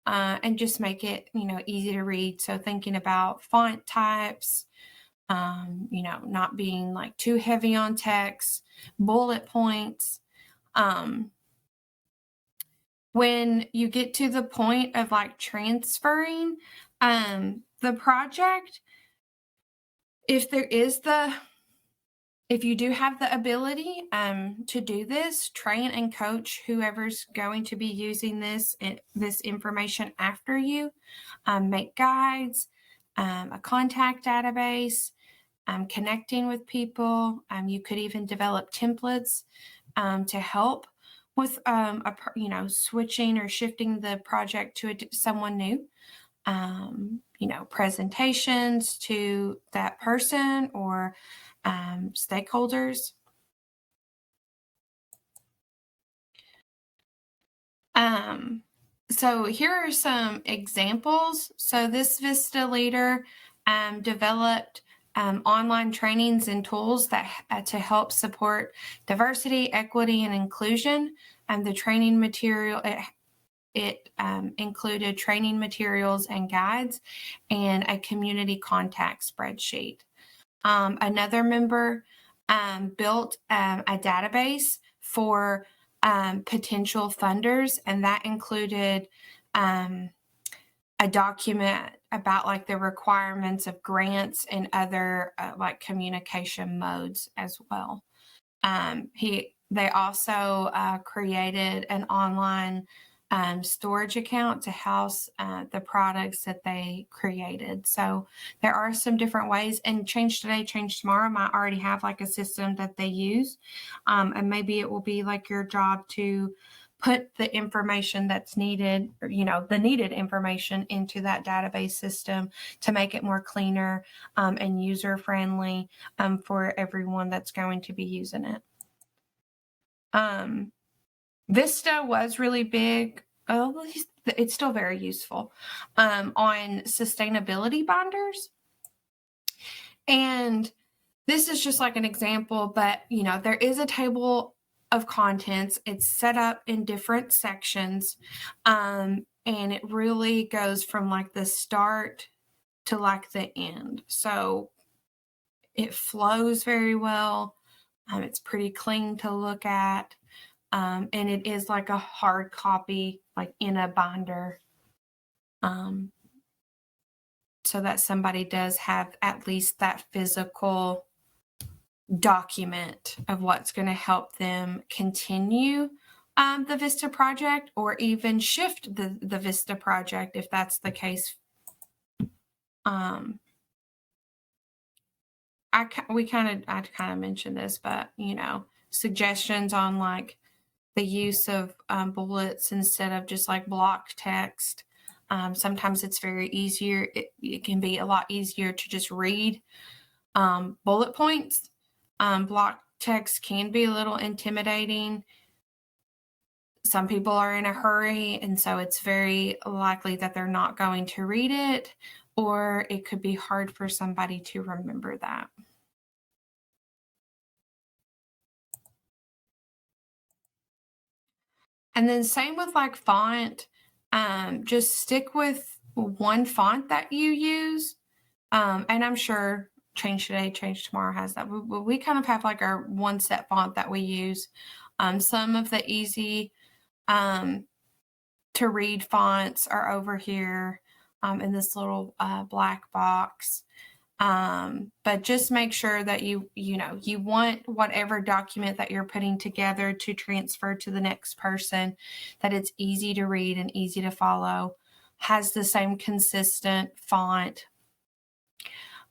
and just make it, easy to read. So thinking about font types, not being like too heavy on text, bullet points. When you get to the point of like transferring the project, if you do have the ability to do this, train and coach whoever's going to be using this information after you. Make guides, a contact database, connecting with people. You could even develop templates to help with switching or shifting the project to someone new. Presentations to that person or stakeholders. So here are some examples. So this VISTA leader developed online trainings and tools that to help support diversity, equity, and inclusion. And the training material, it included training materials and guides and a community contact spreadsheet. Another member built a database for potential funders, and that included a document about like the requirements of grants and other like communication modes as well. They also created an online storage account to house the products that they created. So there are some different ways, and Change Today, Change Tomorrow might already have like a system that they use. And maybe it will be like your job to put the information that's needed, or, the needed information into that database system to make it more cleaner and user-friendly for everyone that's going to be using it. VISTA was really big. It's still very useful on sustainability binders. And this is just like an example, but there is a table of contents. It's set up in different sections. And it really goes from like the start to like the end. So it flows very well. It's pretty clean to look at. And it is like a hard copy, like in a binder. So that somebody does have at least that physical document of what's going to help them continue the VISTA project or even shift the VISTA project if that's the case. I kind of mentioned this, but suggestions on like the use of bullets instead of just like block text. Sometimes it's very easier. It can be a lot easier to just read bullet points. Block text can be a little intimidating. some people are in a hurry, and so it's very likely that they're not going to read it, or it could be hard for somebody to remember that. And then same with like font, just stick with one font that you use. And I'm sure Change Today, Change Tomorrow has that. We kind of have like our one set font that we use. Some of the easy to read fonts are over here in this little black box. But just make sure that you want whatever document that you're putting together to transfer to the next person, that it's easy to read and easy to follow, has the same consistent font.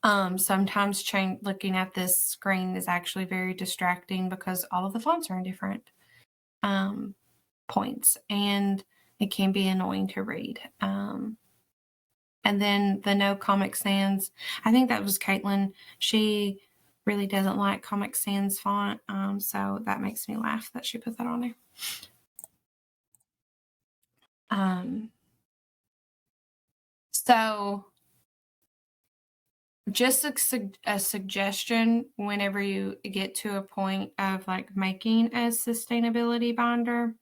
Sometimes looking at this screen is actually very distracting because all of the fonts are in different points, and it can be annoying to read. And then the no Comic Sans, I think that was Caitlin. She really doesn't like Comic Sans font, so that makes me laugh that she put that on there. So just a suggestion whenever you get to a point of like making a sustainability binder,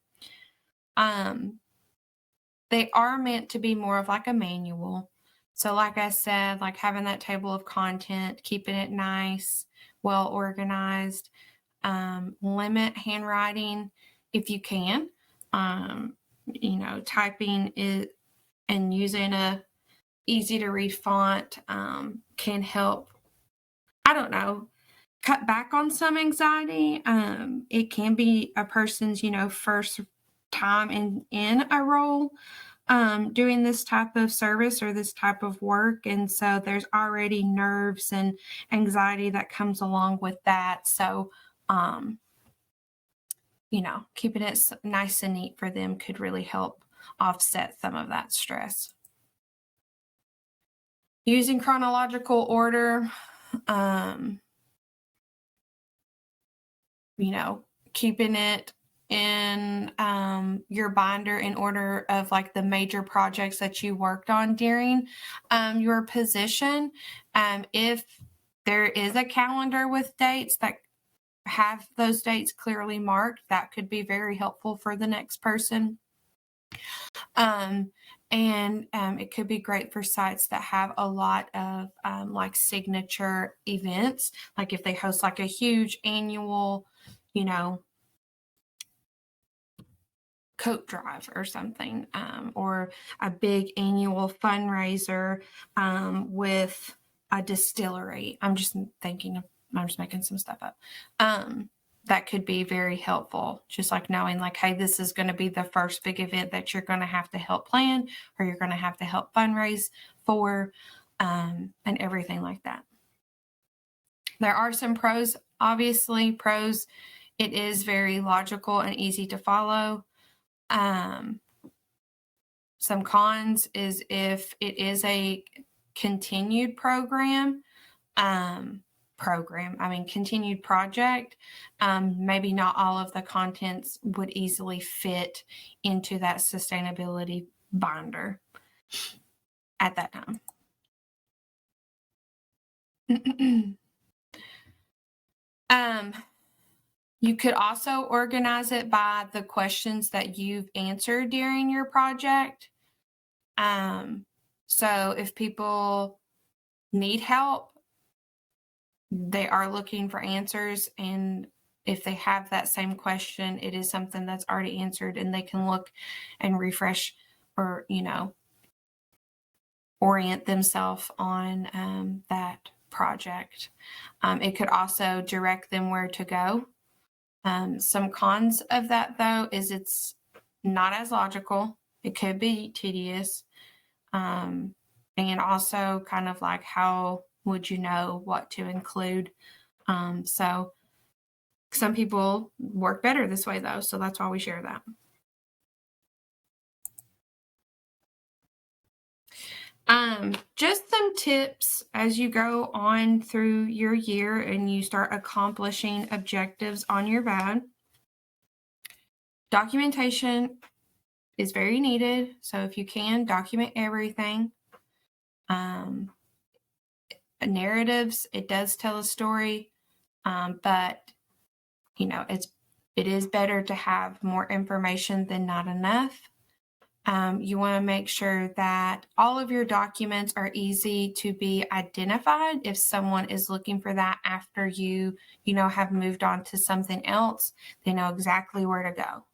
they are meant to be more of like a manual. So like I said, like having that table of content, keeping it nice, well organized, limit handwriting if you can. Typing it and using a easy to read font can help, I don't know, cut back on some anxiety. It can be a person's, first time in a role doing this type of service or this type of work. And so there's already nerves and anxiety that comes along with that. So, keeping it nice and neat for them could really help offset some of that stress. Using chronological order, keeping it in your binder in order of like the major projects that you worked on during your position. If there is a calendar with dates that have those dates clearly marked, that could be very helpful for the next person. And it could be great for sites that have a lot of like signature events, like if they host like a huge annual, coat drive or something, or a big annual fundraiser with a distillery. I'm just making some stuff up. That could be very helpful. Just like knowing like, hey, this is going to be the first big event that you're going to have to help plan, or you're going to have to help fundraise for, and everything like that. There are some pros, obviously. Pros, it is very logical and easy to follow. Some cons is if it is a continued continued project, maybe not all of the contents would easily fit into that sustainability binder at that time. You could also organize it by the questions that you've answered during your project. So if people need help, they are looking for answers, and if they have that same question, it is something that's already answered, and they can look and refresh or, orient themselves on that project. It could also direct them where to go. Some cons of that, though, is it's not as logical. It could be tedious. And also kind of like, how would you know what to include? So some people work better this way, though. So that's why we share that. Just some tips as you go on through your year and you start accomplishing objectives on your VAD. Documentation is very needed. So if you can, document everything. Narratives, it does tell a story, but it is better to have more information than not enough. You want to make sure that all of your documents are easy to be identified. If someone is looking for that after you have moved on to something else, they know exactly where to go.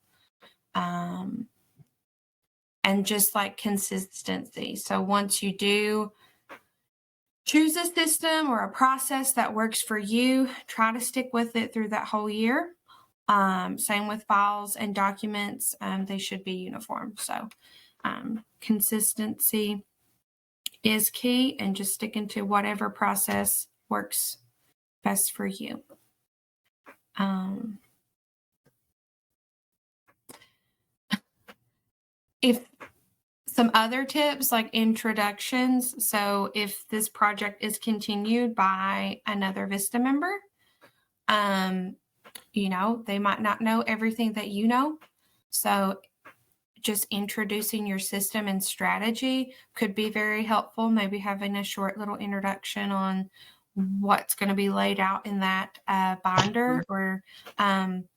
And just like consistency. So once you do choose a system or a process that works for you, try to stick with it through that whole year. Same with files and documents. They should be uniform. So consistency is key, and just sticking to whatever process works best for you. If some other tips like introductions. So if this project is continued by another VISTA member, they might not know everything that you know. So just introducing your system and strategy could be very helpful. Maybe having a short little introduction on what's going to be laid out in that binder, or that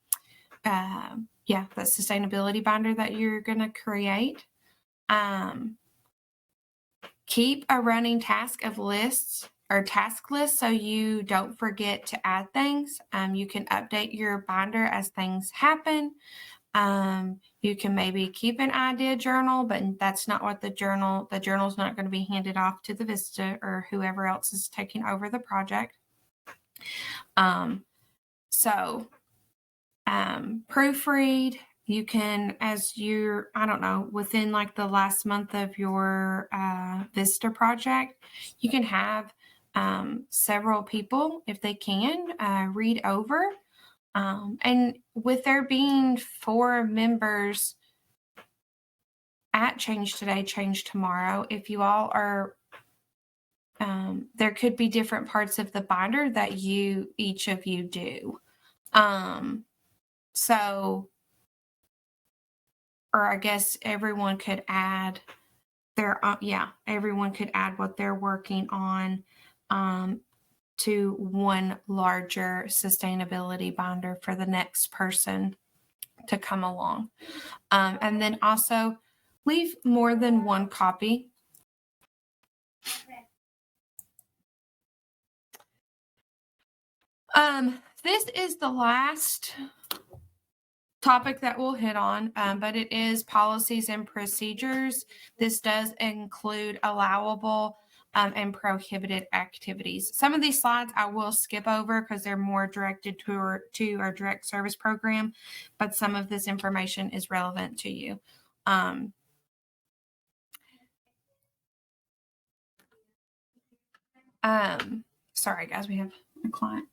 sustainability binder that you're going to create. Keep a running task list so you don't forget to add things. You can update your binder as things happen. You can maybe keep an idea journal, but that's not what the journal's not going to be handed off to the VISTA or whoever else is taking over the project. Proofread. You can, as you're, within like the last month of your VISTA project, you can have several people, if they can, read over. And with there being 4 members at Change Today, Change Tomorrow, if you all are, there could be different parts of the binder that each of you do. Or I guess everyone could add everyone could add what they're working on to one larger sustainability binder for the next person to come along. And then also leave more than one copy. This is the last topic that we'll hit on, but it is policies and procedures. This does include allowable and prohibited activities. Some of these slides I will skip over because they're more directed to our direct service program, but some of this information is relevant to you. Sorry guys, we have a client.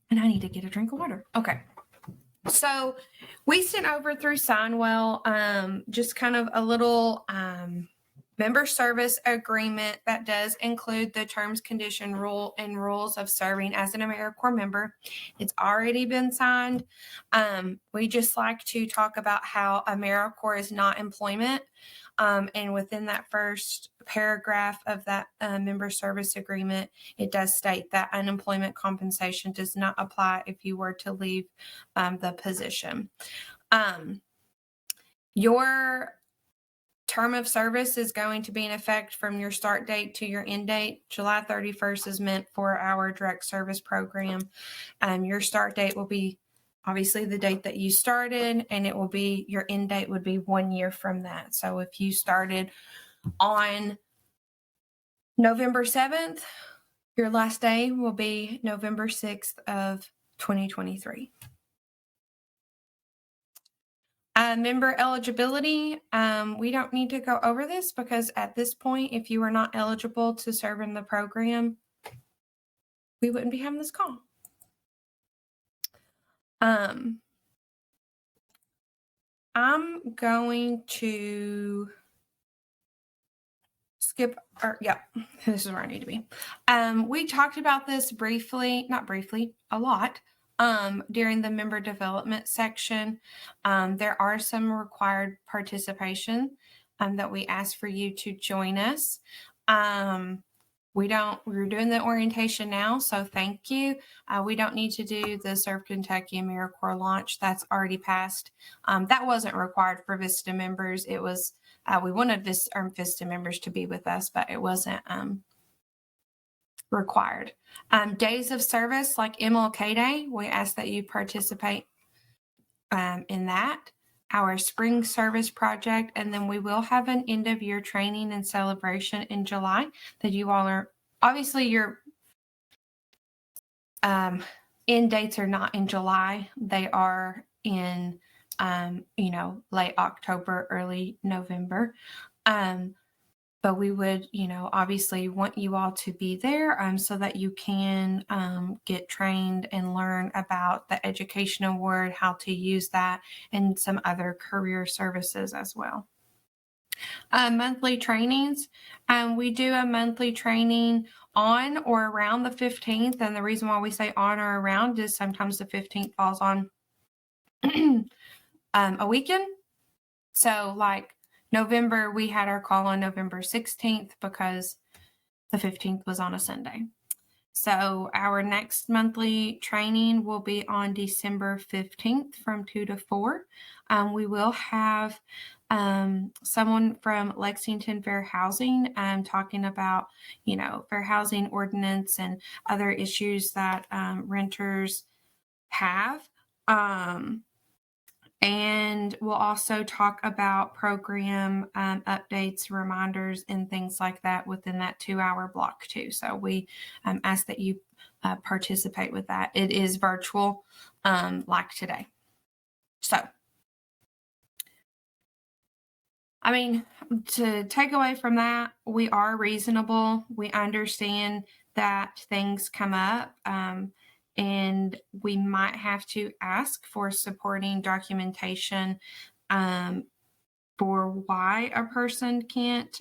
And I need to get a drink of water. Okay. So we sent over through Signwell just kind of a little member service agreement that does include the terms, condition, rule, and rules of serving as an AmeriCorps member. It's already been signed. We just like to talk about how AmeriCorps is not employment. And within that first paragraph of that member service agreement, it does state that unemployment compensation does not apply if you were to leave the position. Your term of service is going to be in effect from your start date to your end date. July 31st is meant for our direct service program. Your start date will be obviously the date that you started, and it will be, your end date would be 1 year from that. So if you started on November 7th, your last day will be November 6th of 2023. Member eligibility, we don't need to go over this because at this point, if you are not eligible to serve in the program, we wouldn't be having this call. I'm going to skip, this is where I need to be. We talked about this briefly, not briefly, a lot During the member development section, there are some required participation that we ask for you to join us. We're doing the orientation now, so thank you. We don't need to do the Serve Kentucky AmeriCorps launch. That's already passed. That wasn't required for VISTA members. It was, we wanted VISTA members to be with us, but it wasn't required. Days of service like MLK Day, we ask that you participate in that. Our spring service project, and then we will have an end of year training and celebration in July that you all are, obviously your end dates are not in July. They are in, late October, early November. But we would, obviously want you all to be there so that you can get trained and learn about the Education Award, how to use that, and some other career services as well. Monthly trainings. We do a monthly training on or around the 15th. And the reason why we say on or around is sometimes the 15th falls on a weekend. So like November, we had our call on November 16th because the 15th was on a Sunday. So our next monthly training will be on December 15th from 2 to 4. We will have someone from Lexington Fair Housing talking about, fair housing ordinance and other issues that renters have. And we'll also talk about program updates, reminders, and things like that within that 2-hour block too. So we ask that you participate with that. It is virtual like today. So, I mean, to take away from that, we are reasonable. We understand that things come up. And we might have to ask for supporting documentation for why a person can't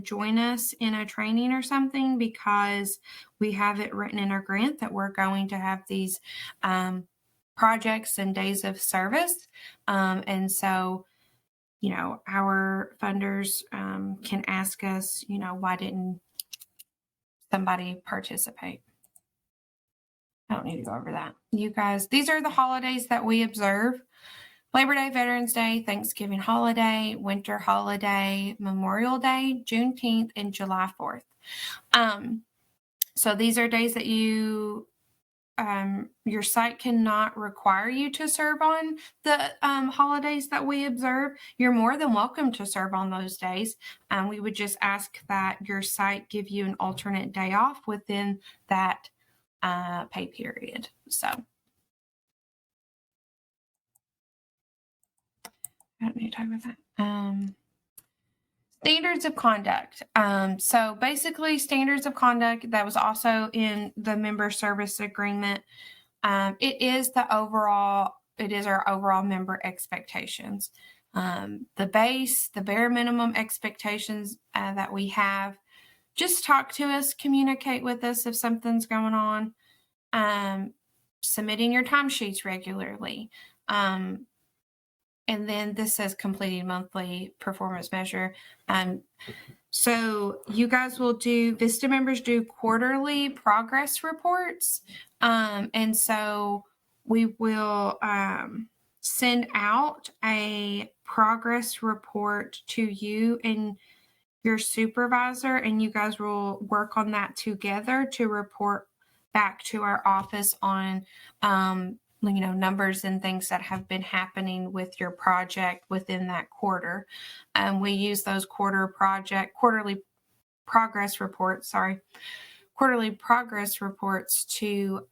join us in a training or something, because we have it written in our grant that we're going to have these projects and days of service. And so, our funders can ask us, why didn't somebody participate? I don't need to go over that. You guys, these are the holidays that we observe: Labor Day, Veterans Day, Thanksgiving holiday, winter holiday, Memorial Day, Juneteenth, and July 4th. So these are days that your site cannot require you to serve on the holidays that we observe. You're more than welcome to serve on those days. We would just ask that your site give you an alternate day off within that pay period. So I don't need to talk about that. Standards of conduct. So basically standards of conduct that was also in the member service agreement. It is our overall member expectations. The bare minimum expectations that we have. Just talk to us, communicate with us if something's going on. Submitting your timesheets regularly. And then this says completing monthly performance measure. So you guys will VISTA members do quarterly progress reports. And so we will send out a progress report to you and your supervisor, and you guys will work on that together to report back to our office on numbers and things that have been happening with your project within that quarter. We use those quarterly progress reports to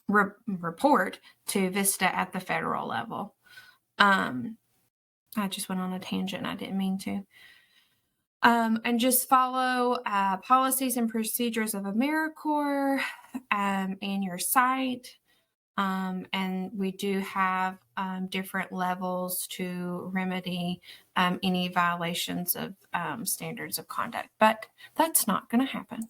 report to VISTA at the federal level. I just went on a tangent. I didn't mean to. And just follow policies and procedures of AmeriCorps and your site. And we do have different levels to remedy any violations of standards of conduct, but that's not going to happen.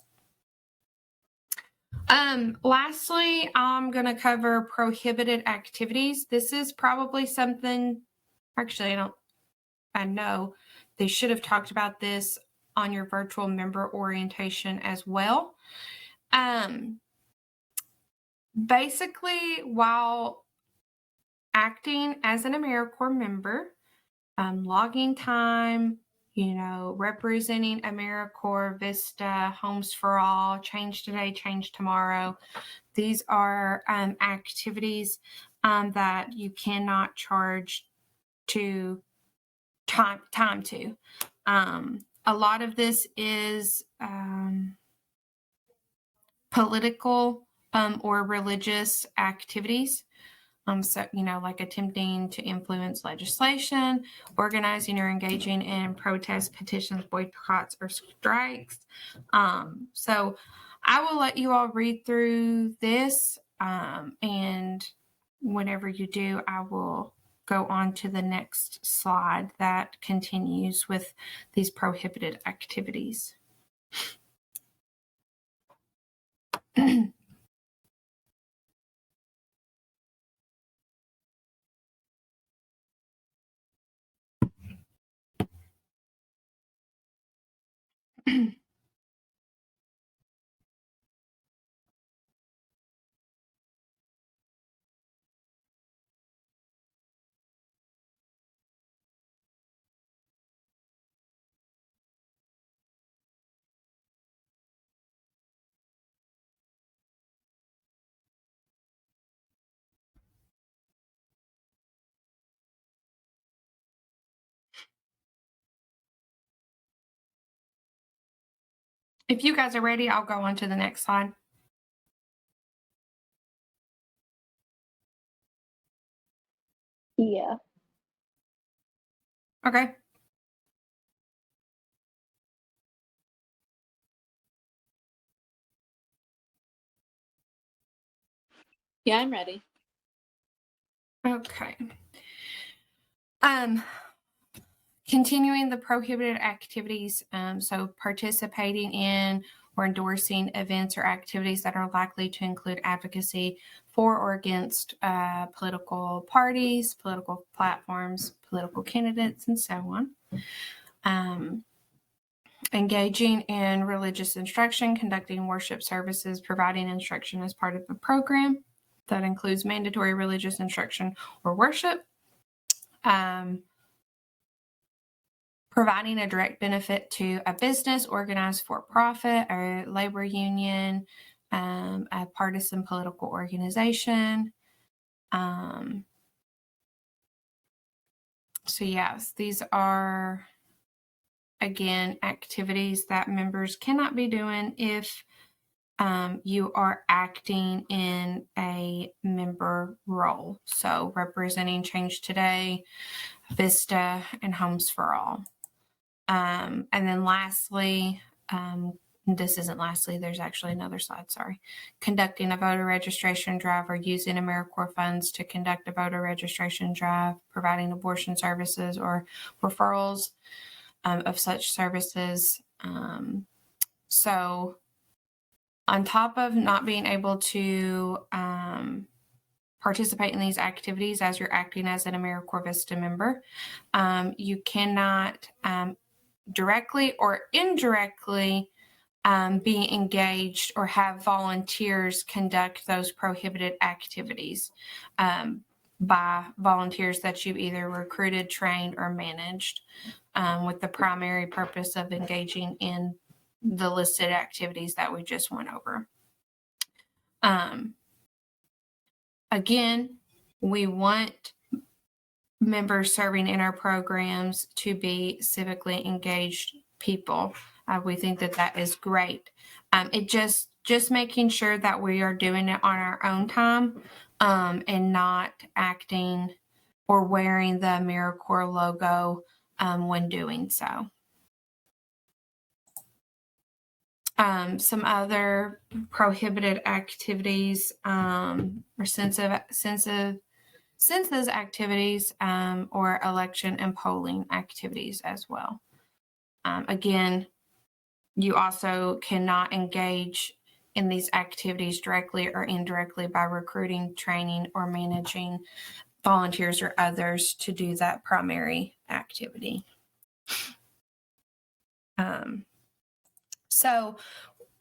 Lastly, I'm going to cover prohibited activities. This is probably something, actually, I know they should have talked about this on your virtual member orientation as well. Basically, while acting as an AmeriCorps member, logging time, representing AmeriCorps, VISTA, Homes for All, Change Today, Change Tomorrow. These are activities that you cannot charge to time to. A lot of this is political or religious activities. So, like attempting to influence legislation, organizing or engaging in protests, petitions, boycotts, or strikes. So I will let you all read through this. And whenever you do, I will go on to the next slide that continues with these prohibited activities. If you guys are ready, I'll go on to the next slide. Yeah. Okay. Yeah, I'm ready. Okay. Continuing the prohibited activities, so participating in or endorsing events or activities that are likely to include advocacy for or against political parties, political platforms, political candidates, and so on. Engaging in religious instruction, conducting worship services, providing instruction as part of the program. That includes mandatory religious instruction or worship. Providing a direct benefit to a business, organized for-profit, or labor union, a partisan political organization. So yes, these are, again, activities that members cannot be doing if you are acting in a member role. So representing Change Today, VISTA, and Homes for All. And then lastly, this isn't lastly, there's actually another slide, sorry. Conducting a voter registration drive or using AmeriCorps funds to conduct a voter registration drive, providing abortion services or referrals of such services. So on top of not being able to participate in these activities as you're acting as an AmeriCorps VISTA member, you cannot directly or indirectly be engaged or have volunteers conduct those prohibited activities by volunteers that you've either recruited, trained, or managed with the primary purpose of engaging in the listed activities that we just went over. Again, we want members serving in our programs to be civically engaged people. We think that that is great. It just making sure that we are doing it on our own time and not acting or wearing the AmeriCorps logo when doing so. Some other prohibited activities or census activities or election and polling activities as well. Again, you also cannot engage in these activities directly or indirectly by recruiting, training, or managing volunteers or others to do that primary activity. So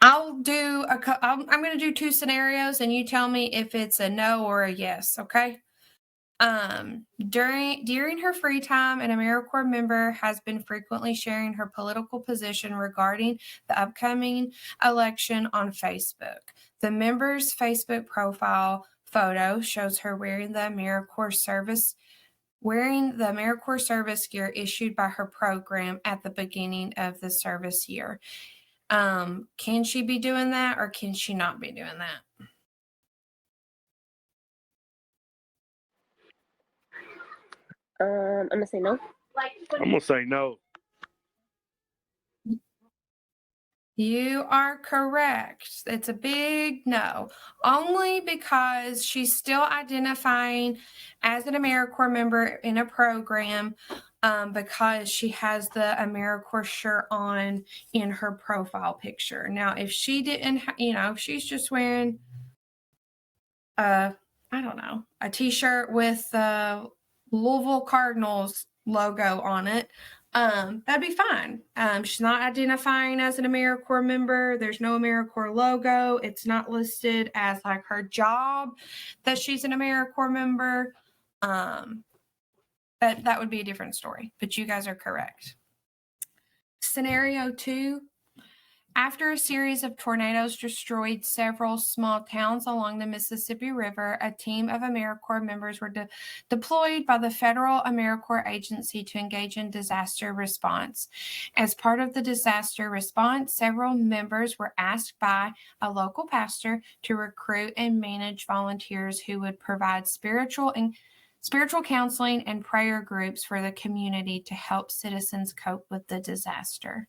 I'll do I'm going to do 2 scenarios, and you tell me if it's a no or a yes. Okay. During her free time, an AmeriCorps member has been frequently sharing her political position regarding the upcoming election on Facebook. The member's Facebook profile photo shows her wearing the AmeriCorps service gear issued by her program at the beginning of the service year. Can she be doing that, or can she not be doing that? I'm gonna say no. I'm gonna say no. You are correct. It's a big no, only because she's still identifying as an AmeriCorps member in a program, because she has the AmeriCorps shirt on in her profile picture. Now, if she didn't, if she's just wearing I don't know, a t-shirt with the Louisville Cardinals logo on it, that'd be fine. She's not identifying as an AmeriCorps member. There's no AmeriCorps logo. It's not listed as like her job that she's an AmeriCorps member. That would be a different story, but you guys are correct. Scenario 2. After a series of tornadoes destroyed several small towns along the Mississippi River, a team of AmeriCorps members were deployed by the Federal AmeriCorps Agency to engage in disaster response. As part of the disaster response, several members were asked by a local pastor to recruit and manage volunteers who would provide spiritual counseling and prayer groups for the community to help citizens cope with the disaster.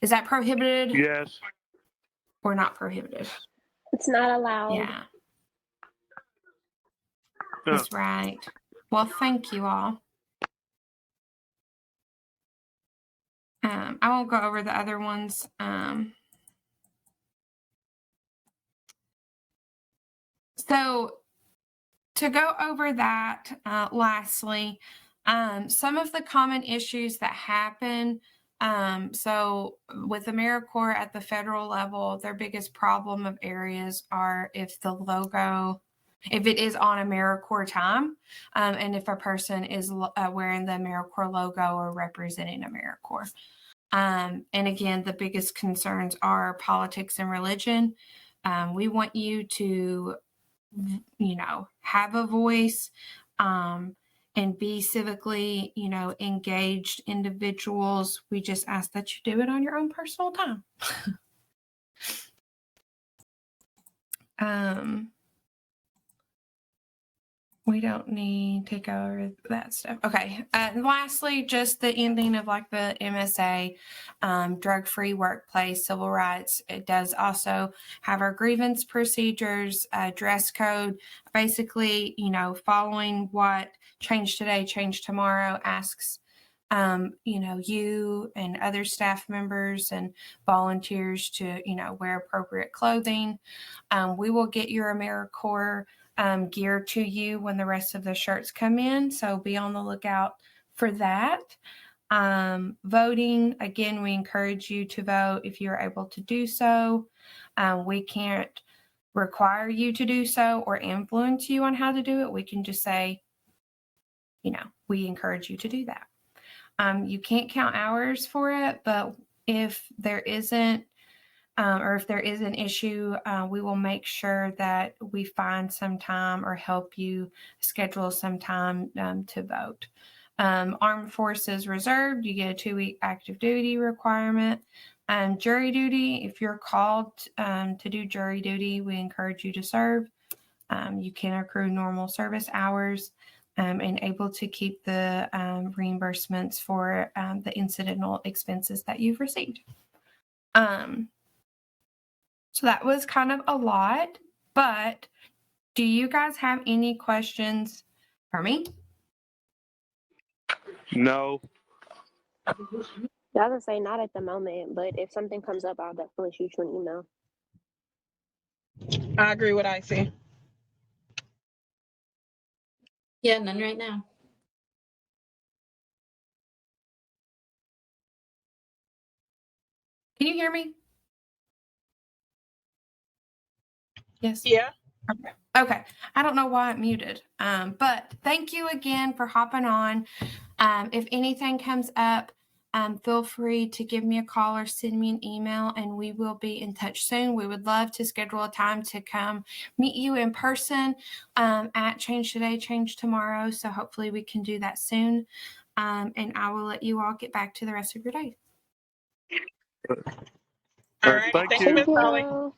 Is that prohibited? Yes. Or not prohibited? It's not allowed. Yeah. That's right. Well, thank you all. I won't go over the other ones. So to go over that, lastly, some of the common issues that happen. So with AmeriCorps at the federal level, their biggest problem of areas are if it is on AmeriCorps time, and if a person is wearing the AmeriCorps logo or representing AmeriCorps. And again, the biggest concerns are politics and religion. We want you to, have a voice, and be civically, engaged individuals. We just ask that you do it on your own personal time. We don't need to go over that stuff. Okay. And lastly, just the ending of like the MSA, drug-free workplace, civil rights. It does also have our grievance procedures, dress code, basically, following what Change Today, Change Tomorrow asks, you and other staff members and volunteers to, wear appropriate clothing. We will get your AmeriCorps gear to you when the rest of the shirts come in. So be on the lookout for that. Voting, again, we encourage you to vote if you're able to do so. We can't require you to do so or influence you on how to do it. We can just say, we encourage you to do that. You can't count hours for it, but if there isn't, or if there is an issue, we will make sure that we find some time or help you schedule some time to vote. Armed Forces Reserve, you get a 2-week active duty requirement. Jury duty, if you're called to do jury duty, we encourage you to serve. You can accrue normal service hours and able to keep the reimbursements for the incidental expenses that you've received. So that was kind of a lot, but do you guys have any questions for me? No. Yeah, I was gonna say not at the moment, but if something comes up, I'll definitely shoot you an email. I agree with Icy. Yeah, none right now. Can you hear me? Yes. Yeah. Okay. I don't know why it muted. But thank you again for hopping on. If anything comes up, feel free to give me a call or send me an email, and we will be in touch soon. We would love to schedule a time to come meet you in person at Change Today, Change Tomorrow. So hopefully we can do that soon. And I will let you all get back to the rest of your day. All right. Thank Thank you. you, Miss Holly. you.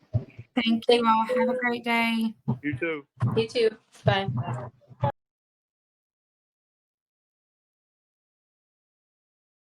Thank you all. Have a great day. You too. You too. Bye.